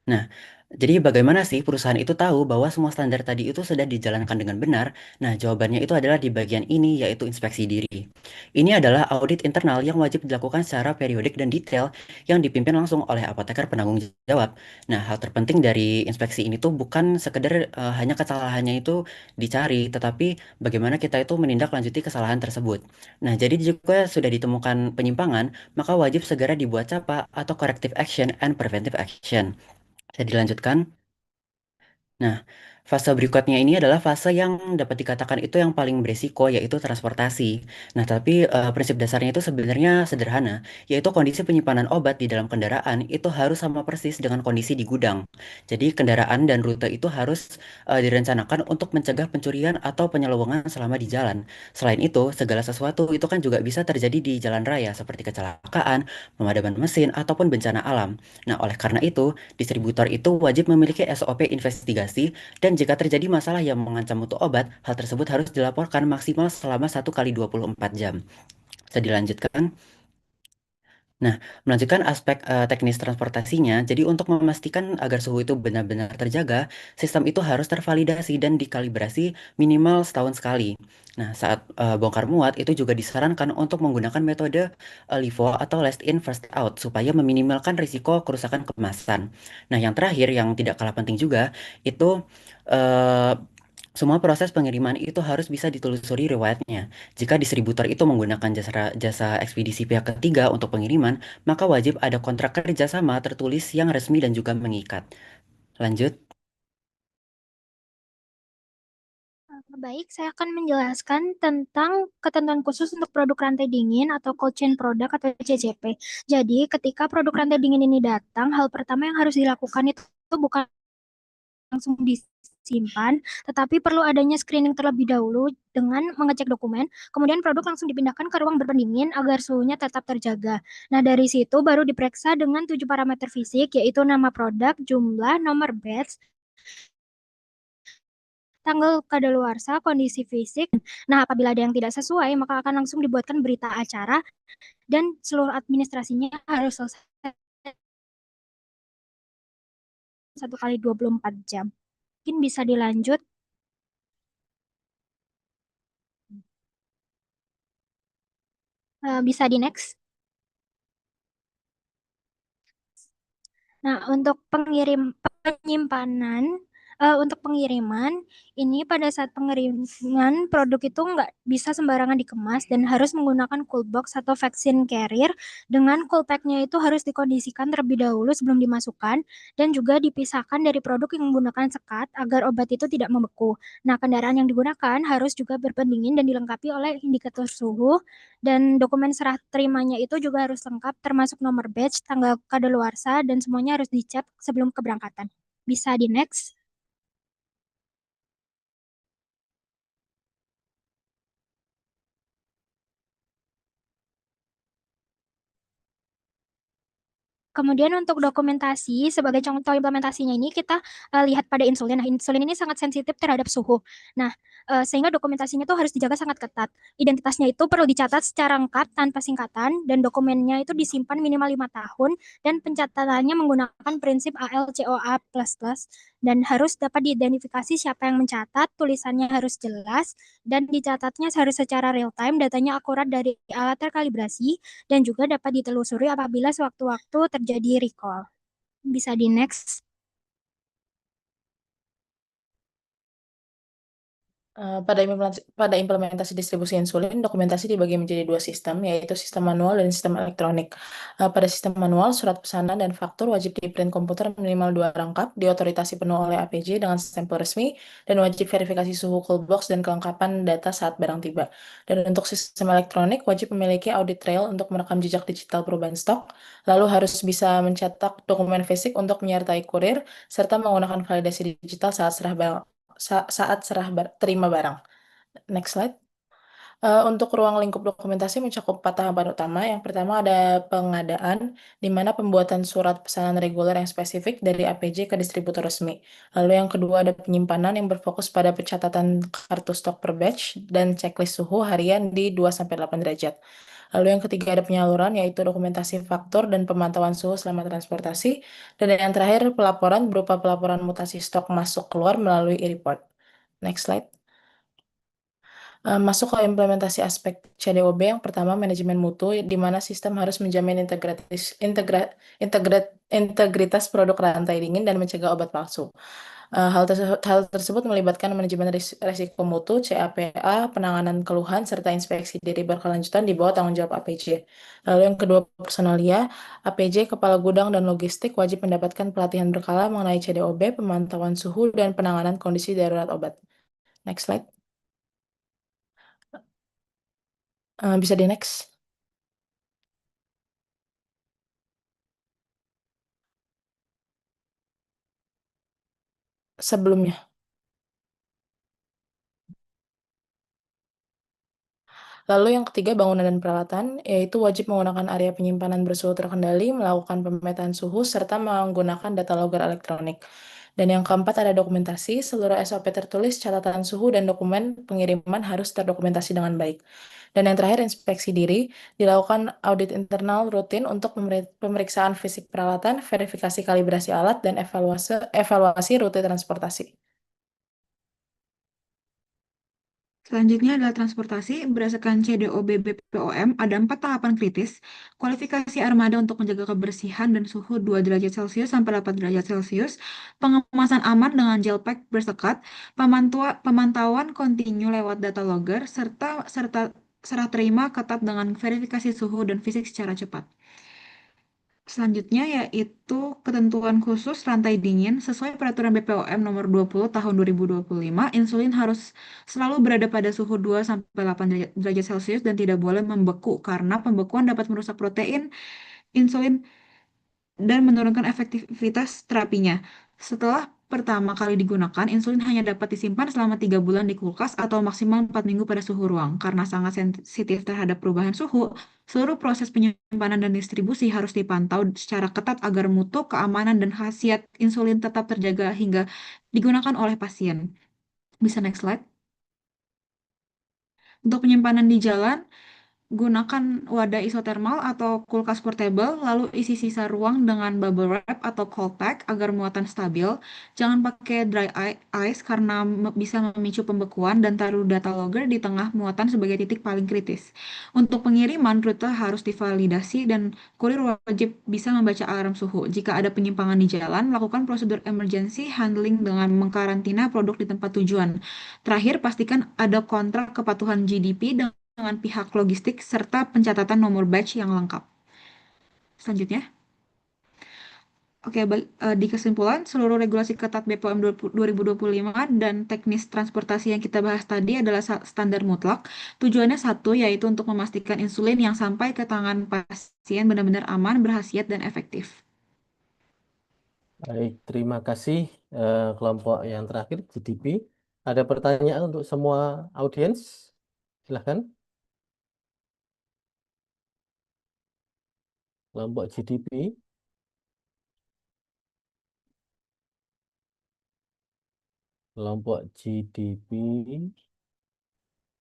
Nah, jadi bagaimana sih perusahaan itu tahu bahwa semua standar tadi itu sudah dijalankan dengan benar? Nah, jawabannya itu adalah di bagian ini, yaitu inspeksi diri. Ini adalah audit internal yang wajib dilakukan secara periodik dan detail yang dipimpin langsung oleh apoteker penanggung jawab. Nah, hal terpenting dari inspeksi ini tuh bukan sekedar hanya kesalahannya itu dicari, tetapi bagaimana kita itu menindaklanjuti kesalahan tersebut. Nah, jadi jika sudah ditemukan penyimpangan, maka wajib segera dibuat CAPA atau corrective action and preventive action. Saya dilanjutkan. Nah, Fase berikutnya ini adalah fase yang dapat dikatakan itu yang paling beresiko, yaitu transportasi. Nah, tapi prinsip dasarnya itu sebenarnya sederhana, yaitu kondisi penyimpanan obat di dalam kendaraan itu harus sama persis dengan kondisi di gudang. Jadi, kendaraan dan rute itu harus direncanakan untuk mencegah pencurian atau penyelewengan selama di jalan. Selain itu, segala sesuatu itu kan juga bisa terjadi di jalan raya, seperti kecelakaan, pemadaman mesin, ataupun bencana alam. Nah, oleh karena itu, distributor itu wajib memiliki SOP investigasi dan jika terjadi masalah yang mengancam mutu obat, hal tersebut harus dilaporkan maksimal selama 1 kali 24 jam. Bisa dilanjutkan? Nah, melanjutkan aspek teknis transportasinya, jadi untuk memastikan agar suhu itu benar-benar terjaga, sistem itu harus tervalidasi dan dikalibrasi minimal setahun sekali. Nah, saat bongkar muat itu juga disarankan untuk menggunakan metode LIFO atau last in first out supaya meminimalkan risiko kerusakan kemasan. Nah, yang terakhir yang tidak kalah penting juga itu eh, semua proses pengiriman itu harus bisa ditelusuri riwayatnya. Jika distributor itu menggunakan jasa ekspedisi pihak ketiga untuk pengiriman, maka wajib ada kontrak kerjasama tertulis yang resmi dan juga mengikat. Lanjut. Baik, saya akan menjelaskan tentang ketentuan khusus untuk produk rantai dingin atau cold chain product atau CCP. Jadi, ketika produk rantai dingin ini datang, hal pertama yang harus dilakukan itu bukan langsung disimpan, tetapi perlu adanya screening terlebih dahulu dengan mengecek dokumen, kemudian produk langsung dipindahkan ke ruang berpendingin agar suhunya tetap terjaga. Nah, dari situ baru diperiksa dengan 7 parameter fisik, yaitu nama produk, jumlah, nomor batch, tanggal kadaluarsa, kondisi fisik. Nah, apabila ada yang tidak sesuai, maka akan langsung dibuatkan berita acara dan seluruh administrasinya harus selesai 1 kali 24 jam. Mungkin bisa dilanjut. Bisa di next. Nah, untuk pengiriman, ini pada saat pengiriman produk itu nggak bisa sembarangan dikemas dan harus menggunakan cool box atau vaccine carrier dengan cool pack-nya itu harus dikondisikan terlebih dahulu sebelum dimasukkan dan juga dipisahkan dari produk yang menggunakan sekat agar obat itu tidak membeku. Nah, kendaraan yang digunakan harus juga berpendingin dan dilengkapi oleh indikator suhu dan dokumen serah terimanya itu juga harus lengkap termasuk nomor batch, tanggal kadaluarsa dan semuanya harus dicek sebelum keberangkatan. Bisa di next. Kemudian untuk dokumentasi, sebagai contoh implementasinya ini kita lihat pada insulin. Nah, insulin ini sangat sensitif terhadap suhu. Nah, sehingga dokumentasinya itu harus dijaga sangat ketat. Identitasnya itu perlu dicatat secara lengkap tanpa singkatan dan dokumennya itu disimpan minimal 5 tahun dan pencatatannya menggunakan prinsip ALCOA++ dan harus dapat diidentifikasi siapa yang mencatat, tulisannya harus jelas dan dicatatnya harus secara real time, datanya akurat dari alat terkalibrasi dan juga dapat ditelusuri apabila sewaktu-waktu terjadi recall. Bisa di next. Pada implementasi distribusi insulin, dokumentasi dibagi menjadi 2 sistem, yaitu sistem manual dan sistem elektronik. Pada sistem manual, surat pesanan dan faktur wajib di-print komputer minimal 2 rangkap, diotorisasi penuh oleh APJ dengan stempel resmi, dan wajib verifikasi suhu cold box dan kelengkapan data saat barang tiba. Dan untuk sistem elektronik, wajib memiliki audit trail untuk merekam jejak digital perubahan stok, lalu harus bisa mencetak dokumen fisik untuk menyertai kurir, serta menggunakan validasi digital saat terima barang. Next slide. Untuk ruang lingkup dokumentasi mencakup 4 tahapan utama. Yang pertama ada pengadaan, di mana pembuatan surat pesanan reguler yang spesifik dari APJ ke distributor resmi. Lalu yang kedua ada penyimpanan yang berfokus pada pencatatan kartu stok per batch dan checklist suhu harian di 2-8 derajat. Lalu yang ketiga ada penyaluran, yaitu dokumentasi faktur dan pemantauan suhu selama transportasi. Dan yang terakhir pelaporan berupa pelaporan mutasi stok masuk keluar melalui e-report. Next slide. Masuk ke implementasi aspek CDOB, yang pertama manajemen mutu, di mana sistem harus menjamin integritas produk rantai dingin dan mencegah obat palsu. Hal tersebut melibatkan manajemen risiko mutu, CAPA, penanganan keluhan, serta inspeksi diri berkelanjutan di bawah tanggung jawab APJ. Lalu yang kedua, personalia, APJ, kepala gudang dan logistik wajib mendapatkan pelatihan berkala mengenai CDOB, pemantauan suhu, dan penanganan kondisi darurat obat. Next slide. Bisa di next. Sebelumnya. Lalu yang ketiga, bangunan dan peralatan, yaitu wajib menggunakan area penyimpanan bersuhu terkendali, melakukan pemetaan suhu, serta menggunakan data logger elektronik. Dan yang keempat ada dokumentasi, seluruh SOP tertulis, catatan suhu, dan dokumen pengiriman harus terdokumentasi dengan baik. Dan yang terakhir, inspeksi diri, dilakukan audit internal rutin untuk pemeriksaan fisik peralatan, verifikasi kalibrasi alat, dan evaluasi rute transportasi. Selanjutnya adalah transportasi. Berdasarkan CDOB BPOM, ada 4 tahapan kritis. Kualifikasi armada untuk menjaga kebersihan dan suhu 2 derajat Celcius sampai 8 derajat Celcius. Pengemasan aman dengan gel pack bersekat. Pemantauan kontinu lewat data logger, serta serah terima ketat dengan verifikasi suhu dan fisik secara cepat. Selanjutnya yaitu ketentuan khusus rantai dingin. Sesuai peraturan BPOM nomor 20 tahun 2025, insulin harus selalu berada pada suhu 2 sampai 8 derajat Celcius dan tidak boleh membeku karena pembekuan dapat merusak protein insulin dan menurunkan efektivitas terapinya. Setelah pertama kali digunakan, insulin hanya dapat disimpan selama 3 bulan di kulkas atau maksimal 4 minggu pada suhu ruang. Karena sangat sensitif terhadap perubahan suhu, seluruh proses penyimpanan dan distribusi harus dipantau secara ketat agar mutu, keamanan, dan khasiat insulin tetap terjaga hingga digunakan oleh pasien. Bisa next slide. Untuk penyimpanan di jalan, gunakan wadah isotermal atau kulkas portable, lalu isi sisa ruang dengan bubble wrap atau cold pack agar muatan stabil. Jangan pakai dry ice karena bisa memicu pembekuan, dan taruh data logger di tengah muatan sebagai titik paling kritis. Untuk pengiriman, rute harus divalidasi dan kurir wajib bisa membaca alarm suhu. Jika ada penyimpangan di jalan, lakukan prosedur emergency handling dengan mengkarantina produk di tempat tujuan. Terakhir, pastikan ada kontrak kepatuhan GDP dengan pihak logistik serta pencatatan nomor batch yang lengkap. Selanjutnya. Oke, di kesimpulan, seluruh regulasi ketat BPOM 2025 dan teknis transportasi yang kita bahas tadi adalah standar mutlak. Tujuannya satu, yaitu untuk memastikan insulin yang sampai ke tangan pasien benar-benar aman, berkhasiat, dan efektif. Baik, terima kasih kelompok yang terakhir, GDP. Ada pertanyaan untuk semua audiens? Silahkan. Kelompok GDP. Kelompok GDP.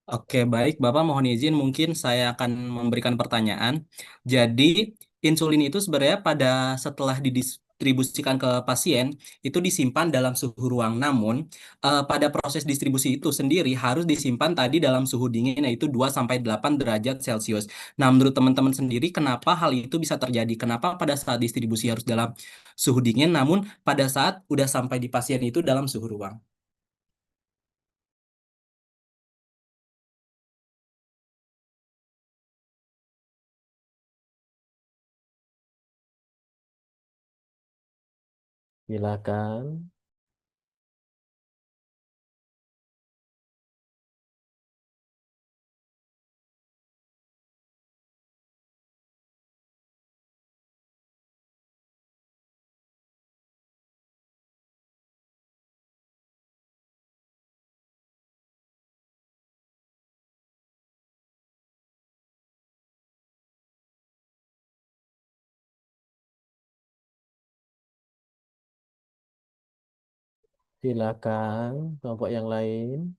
Oke, baik. Bapak mohon izin, mungkin saya akan memberikan pertanyaan. Jadi, insulin itu sebenarnya setelah didistribusikan ke pasien, itu disimpan dalam suhu ruang. Namun, pada proses distribusi itu sendiri harus disimpan tadi dalam suhu dingin, yaitu 2-8 derajat Celcius. Nah, menurut teman-teman sendiri, kenapa hal itu bisa terjadi? Kenapa pada saat distribusi harus dalam suhu dingin, namun pada saat udah sampai di pasien itu dalam suhu ruang? Silakan. Silakan, kelompok yang lain.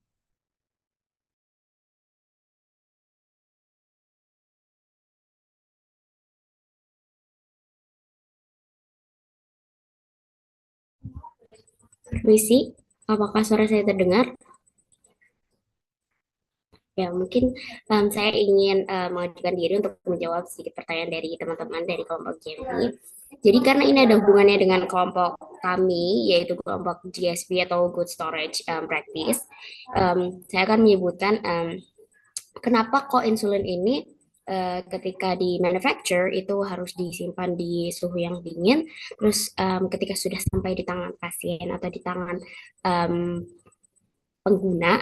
Permisi, apakah suara saya terdengar? Ya, mungkin saya ingin mengajukan diri untuk menjawab sedikit pertanyaan dari teman-teman dari kelompok GMP. Jadi karena ini ada hubungannya dengan kelompok kami, yaitu kelompok GSP atau Good Storage Practice, saya akan menyebutkan kenapa kok insulin ini ketika di manufacture itu harus disimpan di suhu yang dingin, terus ketika sudah sampai di tangan pasien atau di tangan pengguna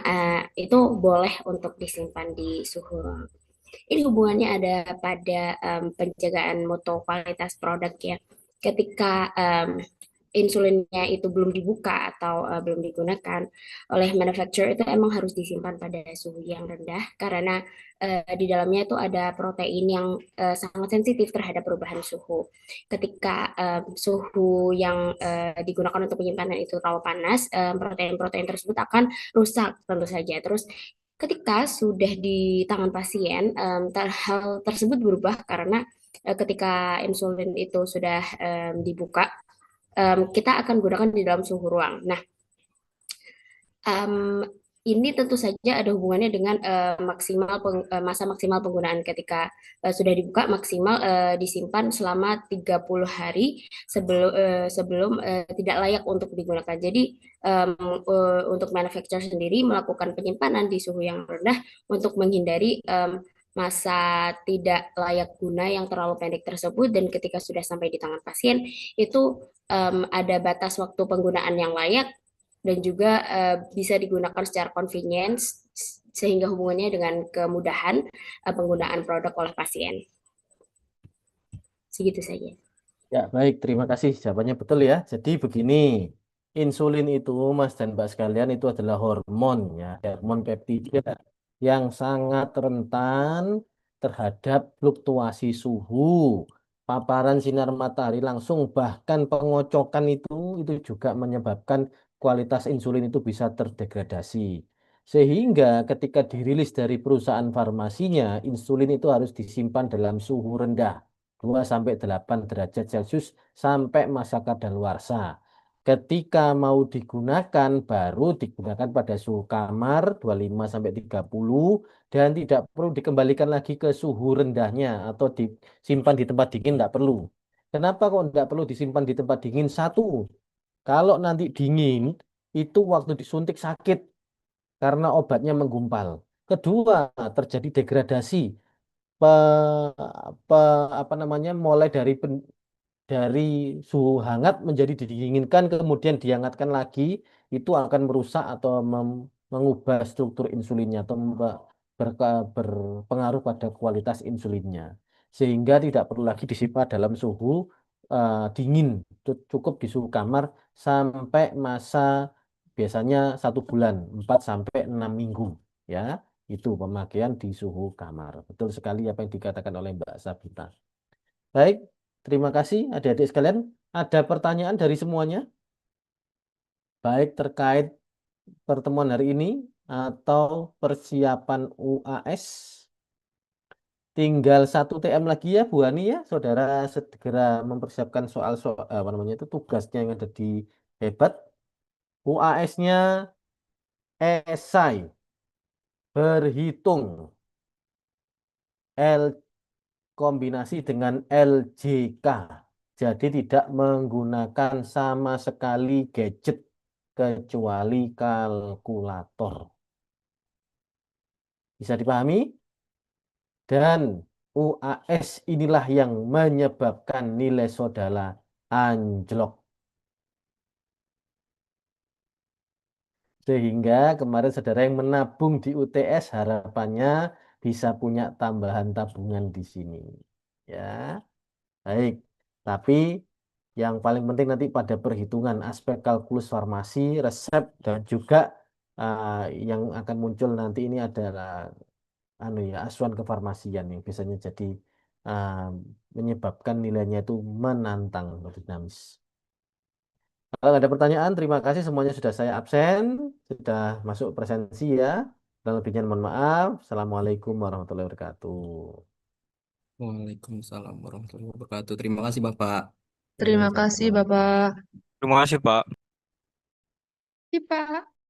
itu boleh untuk disimpan di suhu ruang. Ini hubungannya ada pada penjagaan mutu kualitas produk ya. Ketika insulinnya itu belum dibuka atau belum digunakan oleh manufacturer, itu emang harus disimpan pada suhu yang rendah karena di dalamnya itu ada protein yang sangat sensitif terhadap perubahan suhu. Ketika suhu yang digunakan untuk penyimpanan itu terlalu panas, protein-protein tersebut akan rusak tentu saja. Terus ketika sudah di tangan pasien, hal tersebut berubah karena ketika insulin itu sudah dibuka, kita akan gunakan di dalam suhu ruang. Nah, ini tentu saja ada hubungannya dengan masa maksimal penggunaan. Ketika sudah dibuka, maksimal disimpan selama 30 hari sebelum tidak layak untuk digunakan. Jadi untuk manufacturer sendiri melakukan penyimpanan di suhu yang rendah untuk menghindari masa tidak layak guna yang terlalu pendek tersebut, dan ketika sudah sampai di tangan pasien itu ada batas waktu penggunaan yang layak dan juga bisa digunakan secara convenience sehingga hubungannya dengan kemudahan penggunaan produk oleh pasien. Segitu saja. Ya, baik. Terima kasih. Jawabannya betul ya. Jadi begini, insulin itu, Mas dan Mbak sekalian, itu adalah hormon ya, hormon peptida yang sangat rentan terhadap fluktuasi suhu, paparan sinar matahari langsung, bahkan pengocokan itu juga menyebabkan kualitas insulin itu bisa terdegradasi. Sehingga ketika dirilis dari perusahaan farmasinya, insulin itu harus disimpan dalam suhu rendah, 2-8 derajat Celcius sampai masa kadaluarsa. Ketika mau digunakan, baru digunakan pada suhu kamar 25-30 dan tidak perlu dikembalikan lagi ke suhu rendahnya atau disimpan di tempat dingin, tidak perlu. Kenapa kok tidak perlu disimpan di tempat dingin? Satu, kalau nanti dingin, itu waktu disuntik sakit karena obatnya menggumpal. Kedua, terjadi degradasi. Mulai dari suhu hangat menjadi didinginkan kemudian dihangatkan lagi, itu akan merusak atau mengubah struktur insulinnya atau berpengaruh pada kualitas insulinnya, sehingga tidak perlu lagi disimpan dalam suhu dingin, cukup di suhu kamar sampai masa biasanya 1 bulan, 4-6 minggu ya. Itu pemakaian di suhu kamar. Betul sekali apa yang dikatakan oleh Mbak Sabita. Baik, terima kasih adik-adik sekalian. Ada pertanyaan dari semuanya? Baik terkait pertemuan hari ini atau persiapan UAS. Tinggal 1 TM lagi ya Bu Ani ya. Saudara segera mempersiapkan soal-soal itu tugasnya yang ada di hebat. UAS-nya esai berhitung L kombinasi dengan LJK. Jadi tidak menggunakan sama sekali gadget kecuali kalkulator. Bisa dipahami? Dan UAS inilah yang menyebabkan nilai saudara anjlok. Sehingga kemarin saudara yang menabung di UTS harapannya bisa punya tambahan tabungan di sini. Ya, baik. Tapi yang paling penting nanti pada perhitungan aspek kalkulus farmasi, resep, dan juga yang akan muncul nanti ini adalah acuan kefarmasian yang biasanya jadi menyebabkan nilainya itu menantang, lebih dinamis. Kalau ada pertanyaan, terima kasih semuanya sudah saya absen, sudah masuk presensi ya. Dan lebihnya mohon maaf. Assalamualaikum warahmatullahi wabarakatuh. Waalaikumsalam warahmatullahi wabarakatuh. Terima kasih Bapak. Terima kasih Bapak. Terima kasih Pak. Iya, Pak.